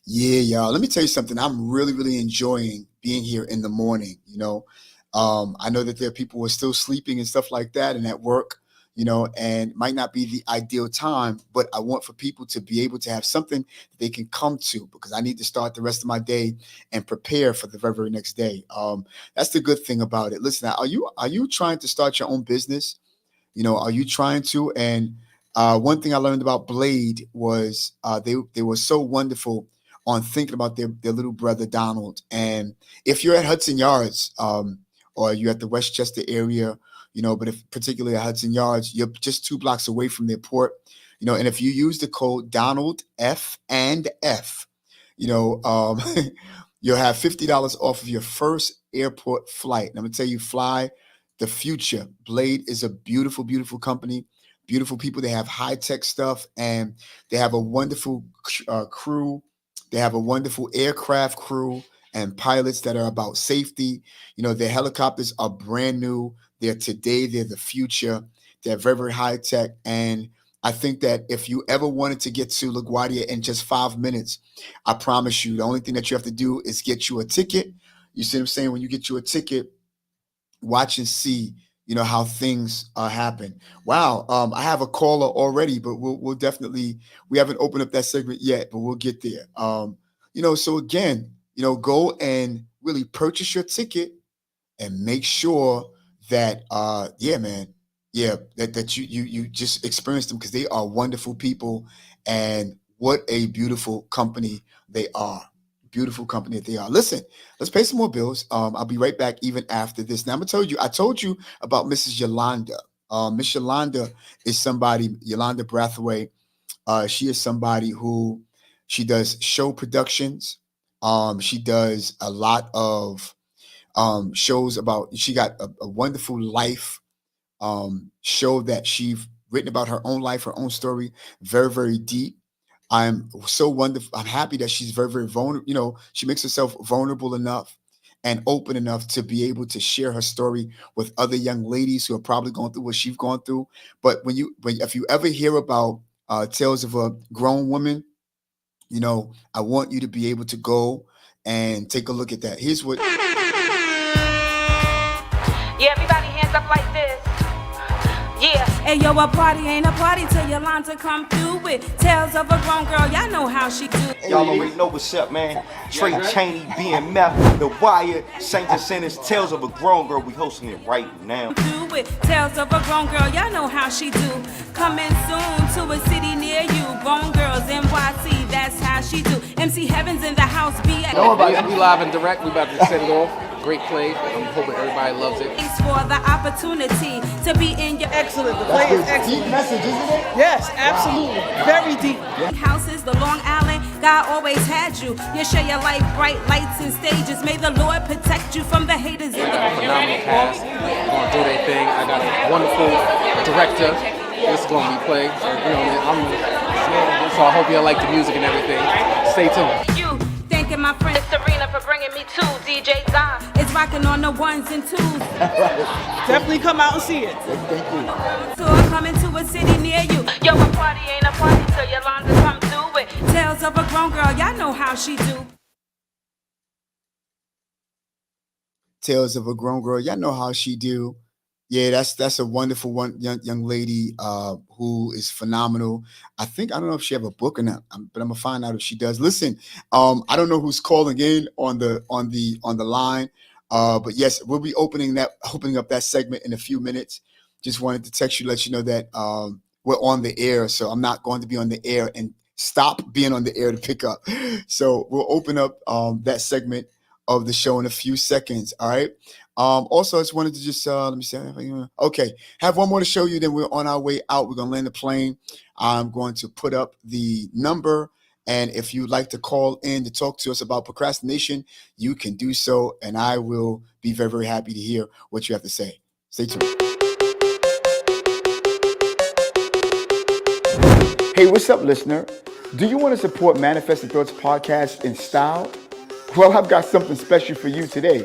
Yeah, y'all. Let me tell you something. I'm really, really enjoying being here in the morning. I know that there are people who are still sleeping and stuff like that, and at work, and might not be the ideal time. But I want for people to be able to have something that they can come to, because I need to start the rest of my day and prepare for the very, very next day. That's the good thing about it. Listen, are you trying to start your own business? Are you trying to? And one thing I learned about Blade was they were so wonderful on thinking about their little brother Donald. And if you're at Hudson Yards, or you're at the Westchester area, but if particularly at Hudson Yards, you're just 2 blocks away from the port, and if you use the code Donald F and F, you'll have $50 off of your first airport flight. And I'm gonna tell you, fly the future. Blade is a beautiful, beautiful company, beautiful people. They have high tech stuff, and they have a wonderful crew. They have a wonderful aircraft crew and pilots that are about safety. Their helicopters are brand new. They're today. They're the future. They're very, very high tech. And I think that if you ever wanted to get to LaGuardia in just 5 minutes, I promise you, the only thing that you have to do is get you a ticket. You see what I'm saying? When you get you a ticket, watch and see, how things happen. Wow. I have a caller already, but we'll definitely, we haven't opened up that segment yet, but we'll get there. So again, go and really purchase your ticket and make sure that yeah, man, yeah, that you just experience them, because they are wonderful people, and what a beautiful company they are. Beautiful company that they are. Listen, let's pay some more bills. I'll be right back even after this. Now, I told you about Mrs. Yolanda. Miss Yolanda is somebody, Yolanda Brathwaite. She is somebody who, she does show productions. She does a lot of shows about, she got a wonderful life show that she's written about her own life, her own story, very, very deep. I'm so wonderful. I'm happy that she's very, very vulnerable. She makes herself vulnerable enough and open enough to be able to share her story with other young ladies who are probably going through what she's gone through. But if you ever hear about tales of a grown woman, I want you to be able to go and take a look at that. Here's what. Yeah, everybody hands up like this. Yeah. Hey, yo, a party ain't a party till Yolanda come through with tales of a grown girl. Y'all know how she do. Y'all already know what's up, man. Trey Chaney, BMF, The Wire, Saints and Sinners, Tales of a Grown Girl. We hosting it right now. Do with tales of a grown girl. Y'all know how she do. Coming soon to a city near you. Grown Girls NYC, that's how she do. MC Heaven's in the house. Be at. We live and direct. We about to set it off. Great play. I'm hoping everybody loves it. Thanks for the opportunity to be in your excellent. The play is excellent. Deep message, isn't it? Yes, absolutely. Wow. Very deep. Houses, the Long Island, God always had you. You share your life, bright lights and stages. May the Lord protect you from the haters in the phenomenal cast. Going to do their thing. I got a wonderful director. This is going to be played. So I hope y'all like the music and everything. Stay tuned. You thanking my friend Serena for bringing me to DJ Don. It's rocking on the ones and twos. Definitely come out and see it. Thank you. So I'm coming to a city near you. Yo, a party ain't a party till Yolanda come through it. Tales of a grown girl, y'all know how she do. Tales of a grown girl, y'all know how she do. Yeah, that's a wonderful young lady who is phenomenal. I don't know if she have a book or not, but I'm gonna find out if she does. Listen, I don't know who's calling in on the line, but yes, we'll be opening up that segment in a few minutes. Just wanted to text you, let you know that we're on the air, so I'm not going to be on the air and stop being on the air to pick up. So we'll open up that segment of the show in a few seconds. All right. Also, I just wanted to just let me see. Okay, have one more to show you. Then we're on our way out. We're gonna land the plane. I'm going to put up the number, and if you'd like to call in to talk to us about procrastination, you can do so, and I will be very, very happy to hear what you have to say. Stay tuned. Hey, what's up, listener? Do you want to support Manifested Thoughts podcast in style? Well, I've got something special for you today.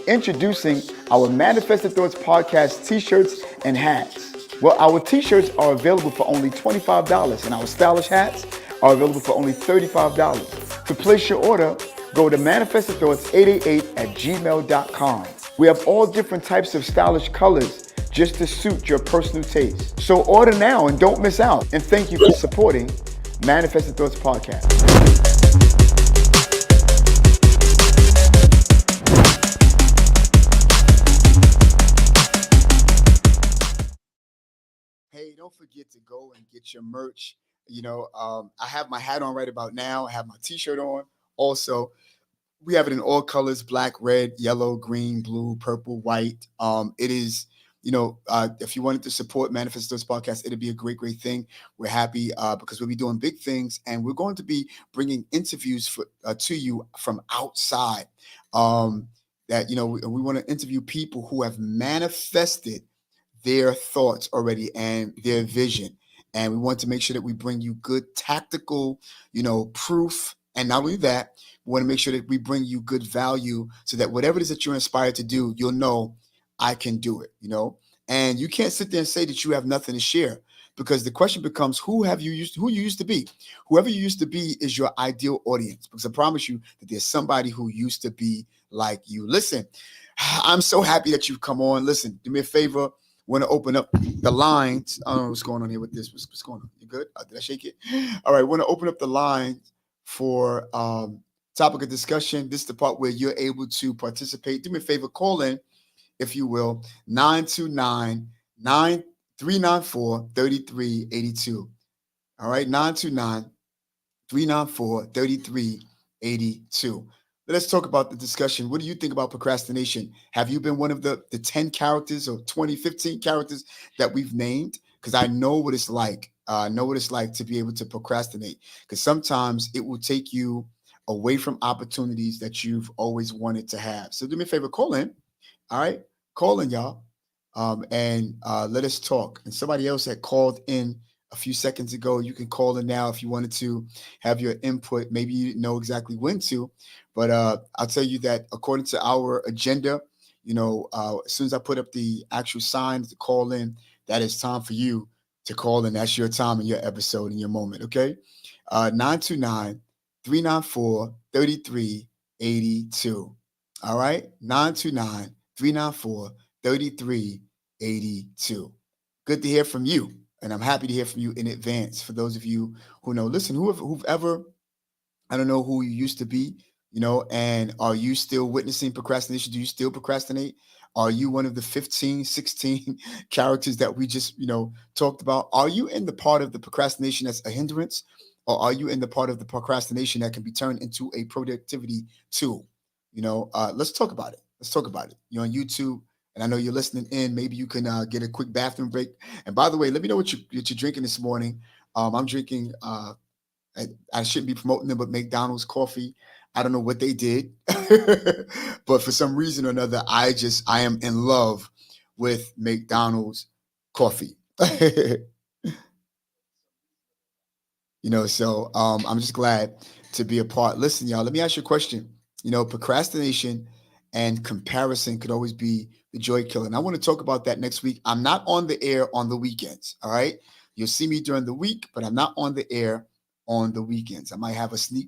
Introducing our Manifested Thoughts podcast t-shirts and hats. Well, our t-shirts are available for only $25, and our stylish hats are available for only $35. To place your order, go to manifestedthoughts888@gmail.com. We have all different types of stylish colors just to suit your personal taste. So order now and don't miss out. And thank you for supporting Manifested Thoughts podcast. Hey, don't forget to go and get your merch. I have my hat on right about now. I have my t-shirt on. Also, we have it in all colors: black, red, yellow, green, blue, purple, white. It is, if you wanted to support Manifest Those podcast, it'd be a great, great thing. We're happy because we'll be doing big things, and we're going to be bringing interviews to you from outside. We want to interview people who have manifested their thoughts already and their vision. And we want to make sure that we bring you good tactical, proof. And not only that, we want to make sure that we bring you good value so that whatever it is that you're inspired to do, you'll know I can do it, And you can't sit there and say that you have nothing to share. because the question becomes, who you used to be. Whoever you used to be is your ideal audience, because I promise you that there's somebody who used to be like you. Listen, I'm so happy that you've come on. Listen, do me a favor. Want to open up the lines. I don't know what's going on here with this. What's going on? You good? Did I shake it? All right. Want to open up the lines for topic of discussion. This is the part where you're able to participate. Do me a favor. Call in, if you will, 929-394-3382. All right, 929-394-3382. Let's talk about the discussion. What do you think about procrastination? Have you been one of the 10 characters or 20, 15 characters that we've named? Because I know what it's like. I know what it's like to be able to procrastinate, because sometimes it will take you away from opportunities that you've always wanted to have. So do me a favor, call in. All right, call in, y'all, and let us talk. And somebody else that called in a few seconds ago, you can call in now if you wanted to have your input. Maybe you didn't know exactly when to, but I'll tell you that according to our agenda, as soon as I put up the actual sign to call in, that is time for you to call in. That's your time and your episode and your moment, okay? 929-394-3382. All right, 929-394-3382. Good to hear from you. And I'm happy to hear from you in advance. For those of you who know, listen, whoever, I don't know who you used to be, and are you still witnessing procrastination? Do you still procrastinate? Are you one of the 15, 16 characters that we just, talked about? Are you in the part of the procrastination that's a hindrance? Or are you in the part of the procrastination that can be turned into a productivity tool? Let's talk about it. Let's talk about it. You're on YouTube, and I know you're listening in. Maybe you can get a quick bathroom break. And by the way, let me know what you're drinking this morning. I'm drinking. I shouldn't be promoting them, but McDonald's coffee. I don't know what they did, but for some reason or another, I am in love with McDonald's coffee. So I'm just glad to be a part. Listen, y'all, let me ask you a question. Procrastination and comparison could always be the joy killer. And I want to talk about that next week. I'm not on the air on the weekends. All right. You'll see me during the week, but I'm not on the air on the weekends. I might have a sneak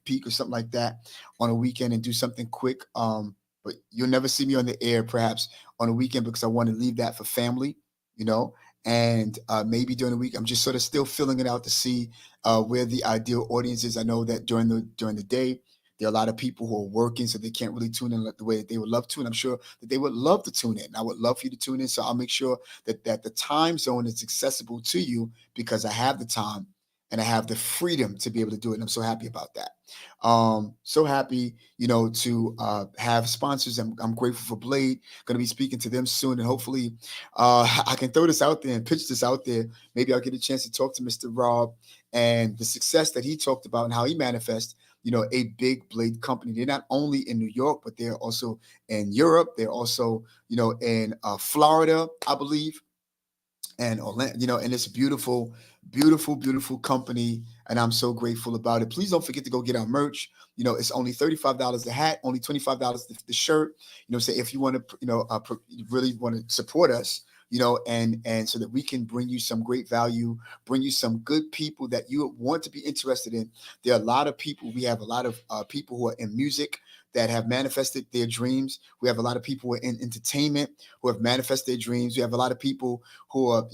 peek or something like that on a weekend and do something quick. But you'll never see me on the air perhaps on a weekend, because I want to leave that for family, and maybe during the week, I'm just sort of still filling it out to see where the ideal audience is. I know that during the day, there are a lot of people who are working, so they can't really tune in the way that they would love to. And I'm sure that they would love to tune in. I would love for you to tune in. So I'll make sure that the time zone is accessible to you, because I have the time and I have the freedom to be able to do it. And I'm so happy about that. So happy, to have sponsors. I'm grateful for Blade. Going to be speaking to them soon, and hopefully I can throw this out there and pitch this out there. Maybe I'll get a chance to talk to Mr. Rob and the success that he talked about and how he manifests, a big Blade company. They're not only in New York, but they're also in Europe. They're also, in Florida, I believe, and Orlando, and it's a beautiful, beautiful, beautiful company. And I'm so grateful about it. Please don't forget to go get our merch. It's only $35 the hat, only $25 the shirt. Say if you want to, really want to support us, and so that we can bring you some great value, bring you some good people that you want to be interested in. There are a lot of people. We have a lot of people who are in music that have manifested their dreams. We have a lot of people who are in entertainment who have manifested their dreams. We have a lot of people who are,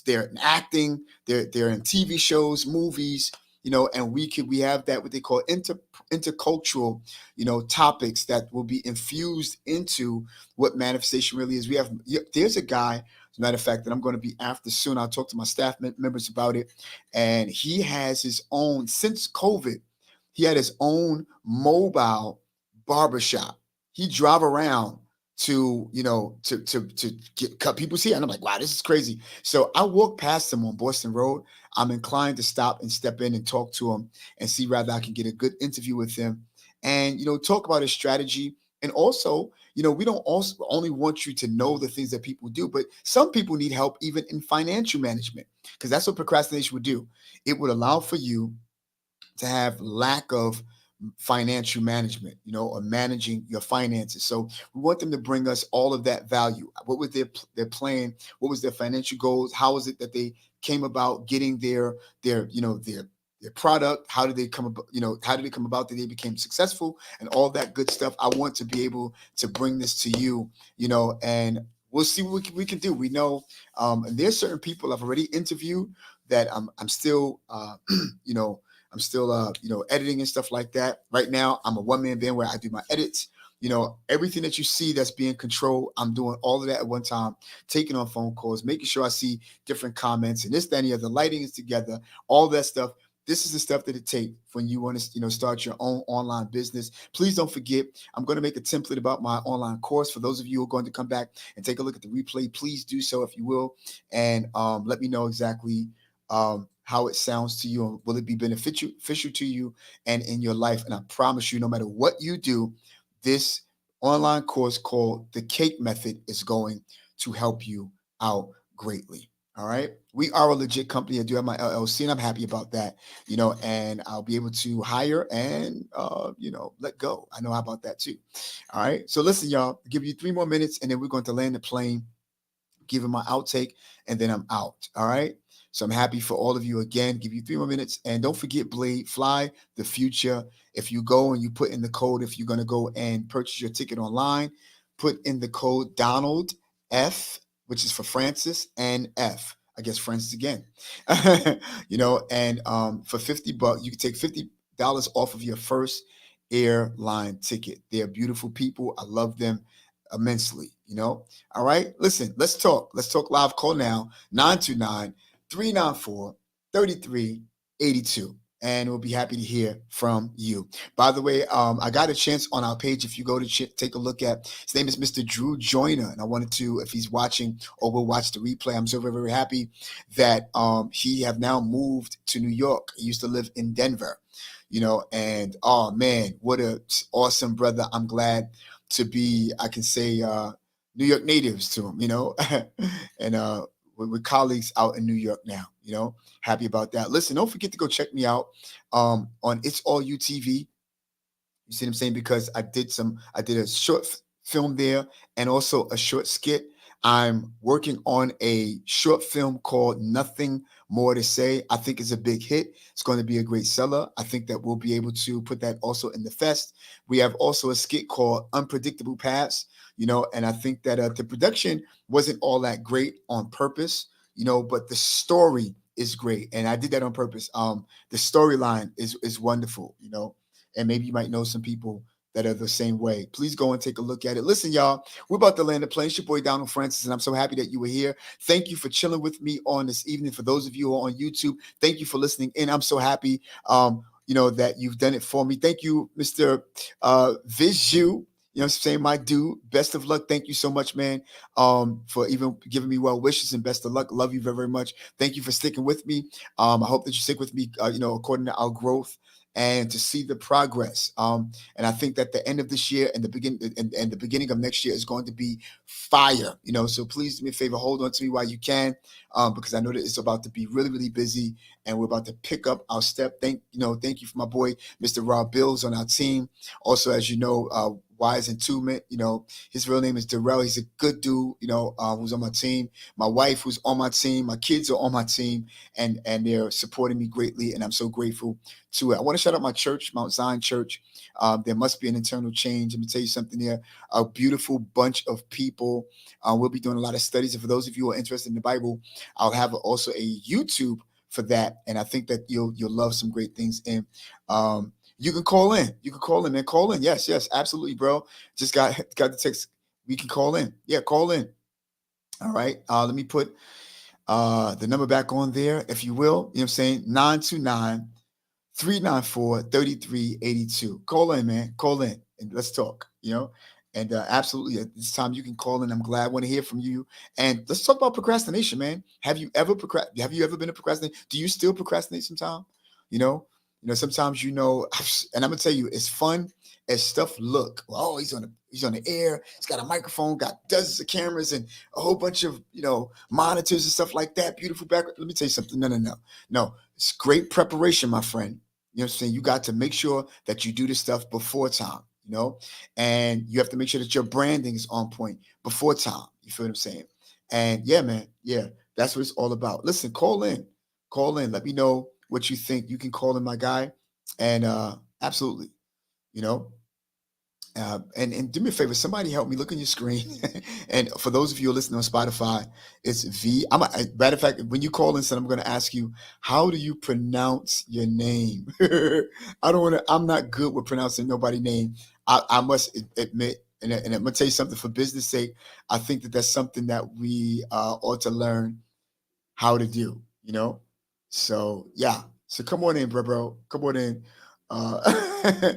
they're in acting, they're in TV shows, movies, and we have that what they call intercultural, topics that will be infused into what manifestation really is. There's a guy, as a matter of fact, that I'm going to be after soon. I'll talk to my staff members about it. And he has his own, since COVID, he had his own mobile barbershop. He drive around to cut people's hair. And I'm like, wow, this is crazy. So I walked past him on Boston Road. I'm inclined to stop and step in and talk to him and see whether I can get a good interview with him and, talk about his strategy. And also, we don't also only want you to know the things that people do, but some people need help even in financial management, because that's what procrastination would do. It would allow for you to have lack of financial management, or managing your finances. So we want them to bring us all of that value. What was their plan? What was their financial goals? How was it that they came about getting their product? How did they come about? How did they come about that they became successful and all that good stuff? I want to be able to bring this to you, and we'll see what we can do. We know, and there's certain people I've already interviewed that I'm still, I'm still, editing and stuff like that. Right now, I'm a one-man band where I do my edits. Everything that you see that's being controlled, I'm doing all of that at one time, taking on phone calls, making sure I see different comments and this, that, and the other. Lighting is together, all that stuff. This is the stuff that it takes when you want to, start your own online business. Please don't forget, I'm going to make a template about my online course. For those of you who are going to come back and take a look at the replay, please do so if you will. And let me know exactly how it sounds to you and will it be beneficial to you and in your life. And I promise you, no matter what you do, this online course called The Cake Method is going to help you out greatly. All right. We are a legit company. I do have my LLC and I'm happy about that, and I'll be able to hire and, let go. I know how about that too. All right. So listen, y'all, I'll give you 3 more minutes and then we're going to land the plane, give him my outtake, and then I'm out. All right. So I'm happy for all of you again. Give you 3 more minutes. And don't forget, Blade, Fly the Future. If you go and you put in the code, if you're going to go and purchase your ticket online, put in the code Donald F, which is for Francis, and F. I guess Francis again. And for $50, you can take $50 off of your first airline ticket. They're beautiful people. I love them immensely. All right. Listen, let's talk. Let's talk live. Call now 929-394-3382. And we'll be happy to hear from you. By the way, I got a chance on our page. If you go to take a look at, his name is Mr. Drew Joyner. And I wanted to, if he's watching or will watch the replay, I'm so very, very happy that he have now moved to New York. He used to live in Denver, and oh man, what a awesome brother. I'm glad to be, I can say, New York natives to him, and we're colleagues out in New York now, happy about that. Listen, don't forget to go check me out on It's All You TV. You see what I'm saying? Because I did a short film there and also a short skit. I'm working on a short film called Nothing More to Say. I think it's a big hit. It's going to be a great seller. I think that we'll be able to put that also in the fest. We have also a skit called Unpredictable Paths, and I think that the production wasn't all that great on purpose, but the story is great. And I did that on purpose. The storyline is wonderful, and maybe you might know some people that are the same way. Please go and take a look at it. Listen, y'all, we're about to land the plane. It's your boy, Donald Francis, and I'm so happy that you were here. Thank you for chilling with me on this evening. For those of you who are on YouTube, thank you for listening in. I'm so happy, that you've done it for me. Thank you, Mr. Visu. What I'm saying, my dude, best of luck. Thank you so much, man, for even giving me well wishes and best of luck. Love you very, very much. Thank you for sticking with me. I hope that you stick with me, according to our growth and to see the progress. And I think that the end of this year and the beginning of next year is going to be fire, so please do me a favor, hold on to me while you can, because I know that it's about to be really, really busy and we're about to pick up our step. Thank you for my boy, Mr. Rob Bills on our team. Also, as you know, Wise Entombment, his real name is Darrell. He's a good dude, who's on my team. My wife who's on my team, my kids are on my team, and they're supporting me greatly, and I'm so grateful to it. I want to shout out my church, Mount Zion Church. There must be an internal change. Let me tell you something here. A beautiful bunch of people. We'll be doing a lot of studies. And for those of you who are interested in the Bible, I'll have also a YouTube for that. And I think that you'll love some great things. And you can call in. You can call in, man. Call in. Yes, absolutely, bro. Just got the text. We can call in. Yeah, call in. All right. Let me put the number back on there, if you will. You know what I'm saying? 929-394-3382. Call in, man. Call in and let's talk, And absolutely, at this time you can call in. I'm glad I want to hear from you. And let's talk about procrastination, man. Have you ever been a procrastinator? Do you still procrastinate sometime? Sometimes and I'm gonna tell you, it's fun as stuff look. Well, he's on the air. He's got a microphone, got dozens of cameras, and a whole bunch of monitors and stuff like that. Beautiful background. Let me tell you something. No. It's great preparation, my friend. You know what I'm saying? You got to make sure that you do this stuff before time, and you have to make sure that your branding is on point before time. You feel what I'm saying? And yeah, man, yeah, that's what it's all about. Listen, call in. Let me know what you think. You can call in, my guy, and absolutely, you know. And do me a favor, somebody help me look on your screen. And for those of you who are listening on Spotify, it's V. Matter of fact, when you call in, son, I'm going to ask you, how do you pronounce your name? I'm not good with pronouncing nobody's name. I must admit, and I'm going to tell you something for business sake. I think that that's something that we ought to learn how to do, So yeah. So come on in, bro. Come on in. Uh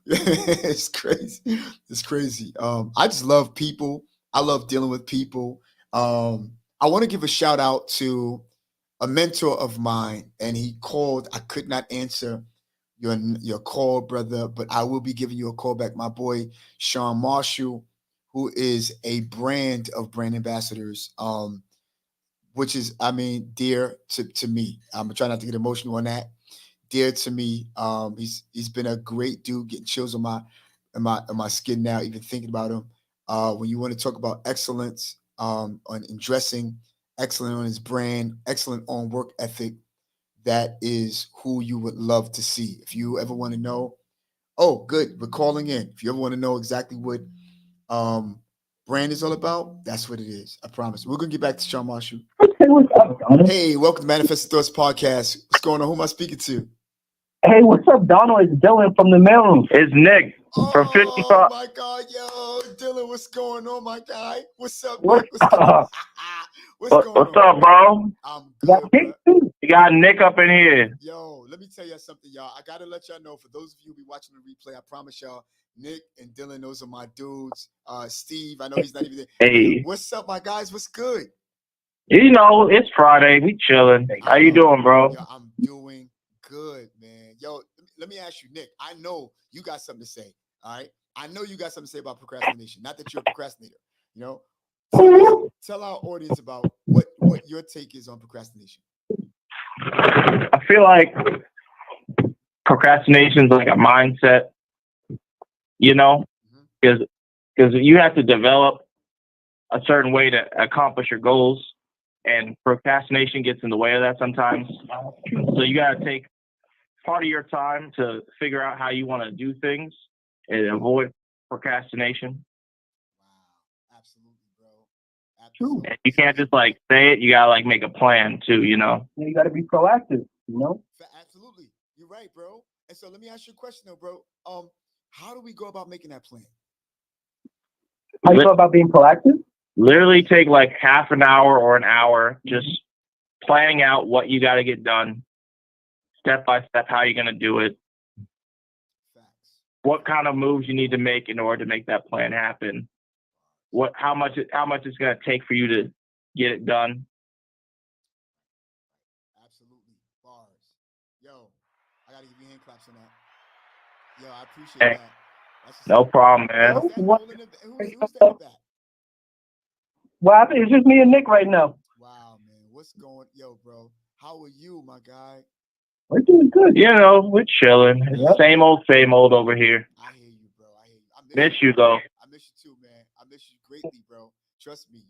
it's crazy. It's crazy. I just love people. I love dealing with people. I want to give a shout out to a mentor of mine, and he called. I could not answer your call, brother, but I will be giving you a call back. My boy Sean Marshall, who is a brand of brand ambassadors. Which is, I mean, dear to me. I'm trying not to get emotional on that. Dear to me. He's been a great dude, getting chills on my skin now, even thinking about him. When you want to talk about excellence, on in dressing, excellent on his brand, excellent on work ethic, that is who you would love to see. If you ever want to know, oh, good, we're calling in. If you ever want to know exactly what um brand is all about, that's what it is. I promise. We're gonna get back to Sean Marshall. Hey, what's up, Donald? Hey, welcome to Manifest Thoughts Podcast. What's going on? Who am I speaking to? Hey, what's up, Donald? It's Dylan from the mailroom. It's Nick from 55. Oh my God, yo, Dylan, what's going on, my guy? What's up, What's Nick? What's going on? What's going what's on? up, bro? I'm You got good, Nick bro. too. You got Nick up in here. Yo, let me tell you something, y'all. I gotta let y'all know, for those of you who be watching the replay, I promise y'all, Nick and Dylan, those are my dudes. Steve, I know he's not even there. Hey, What's up, my guys? What's good? you know it's Friday. We chilling. How you doing, bro? Yo, I'm doing good, man. Yo, let me ask you, Nick. I know you got something to say. All right. I know you got something to say about procrastination. Not that you're a procrastinator. You know, tell our audience about what your take is on procrastination. I feel like procrastination is like a mindset, because you have to develop a certain way to accomplish your goals, and procrastination gets in the way of that sometimes. So you got to take part of your time to figure out how you want to do things and avoid procrastination. Wow, absolutely, bro. Absolutely. And you can't just like say it. You gotta like make a plan too. You got to be proactive. Absolutely, you're right, bro. And so let me ask you a question, though, bro. How do we go about making that plan? How you go about being proactive? Literally take like half an hour or an hour just planning out what you got to get done, step by step, how you're going to do it, Facts. what kind of moves you need to make in order to make that plan happen, how much it's going to take for you to get it done. Absolutely. Bars. Yo, I got to give you hand claps on that. Yo, I appreciate that. No problem, man. Who's that in the back? Well, I think it's just me and Nick right now. Wow, man. Yo, bro, how are you, my guy? We're doing good. We're chilling. Yep. Same old over here. I hear you, bro. I hear you. I miss you, though. I miss you too, man. I miss you greatly, bro. Trust me,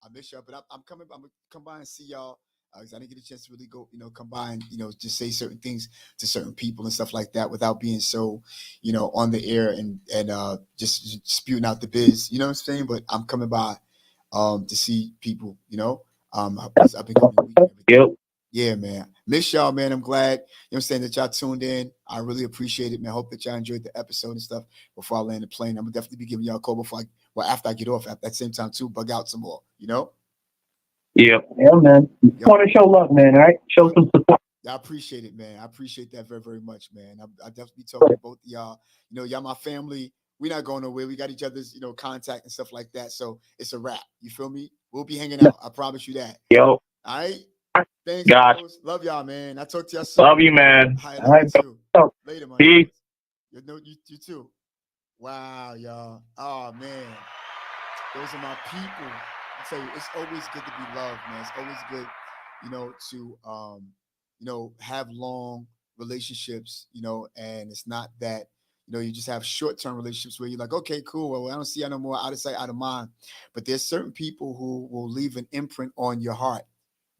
I miss y'all. But I'm coming. I'm gonna come by and see y'all. Because I didn't get a chance to really go, come by and, just say certain things to certain people and stuff like that without being so, on the air and just spewing out the biz. You know what I'm saying? But I'm coming by to see people, because I've been coming to week. Yep. Yeah, man. Miss y'all, man. I'm glad, saying, that y'all tuned in. I really appreciate it, man. Hope that y'all enjoyed the episode and stuff. Before I land the plane, I'm gonna definitely be giving y'all a call after I get off at that same time too, bug out some more, Yeah, man. You want to show love, man, all right? Show some support. I appreciate it, man. I appreciate that very, very much, man. I definitely be talking to both of y'all. Y'all my family. We're not going nowhere. We got each other's, contact and stuff like that. So it's a wrap. You feel me? We'll be hanging out. I promise you that. Yo. All right. Thanks, bros. Love y'all, man. I talk to y'all soon. Love you, man. All right, too. Later, man. Peace. You too. Wow, y'all. Oh, man. Those are my people. I tell you, it's always good to be loved, man. It's always good, to have long, relationships, and it's not that, you just have short-term relationships where you're like, okay, cool. Well, I don't see you no more, out of sight, out of mind. But there's certain people who will leave an imprint on your heart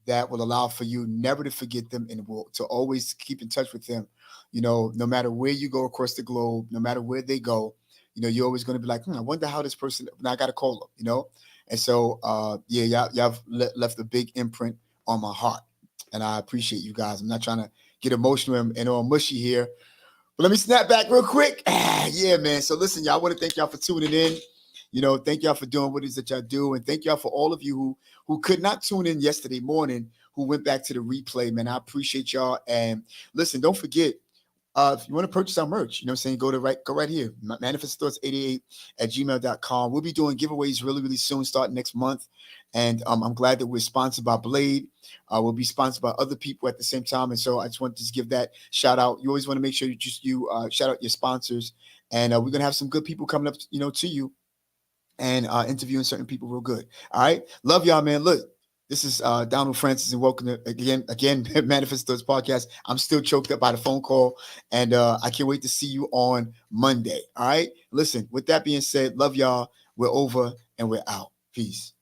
that will allow for you never to forget them and will to always keep in touch with them. No matter where you go across the globe, no matter where they go, you're always going to be like, I wonder how this person. Now I got to call them. And so, yeah, y'all have left a big imprint on my heart, and I appreciate you guys. I'm not trying to get emotional and all mushy here, but let me snap back real quick. Yeah, man. So listen, y'all, I want to thank y'all for tuning in. Thank y'all for doing what it is that y'all do. And thank y'all for all of you who could not tune in yesterday morning, who went back to the replay, man. I appreciate y'all. And listen, don't forget, if you want to purchase our merch, you know what I'm saying, go right here, manifestthoughts88@gmail.com. We'll be doing giveaways really, really soon, starting next month. And I'm glad that we're sponsored by Blade. We'll be sponsored by other people at the same time. And so I just want to just give that shout out. You always want to make sure you shout out your sponsors. And we're going to have some good people coming up, to you and interviewing certain people real good. All right. Love y'all, man. Look, this is Donald Francis, and welcome to again Manifest Thoughts Podcast. I'm still choked up by the phone call, and I can't wait to see you on Monday. All right. Listen, with that being said, love y'all. We're over and we're out. Peace.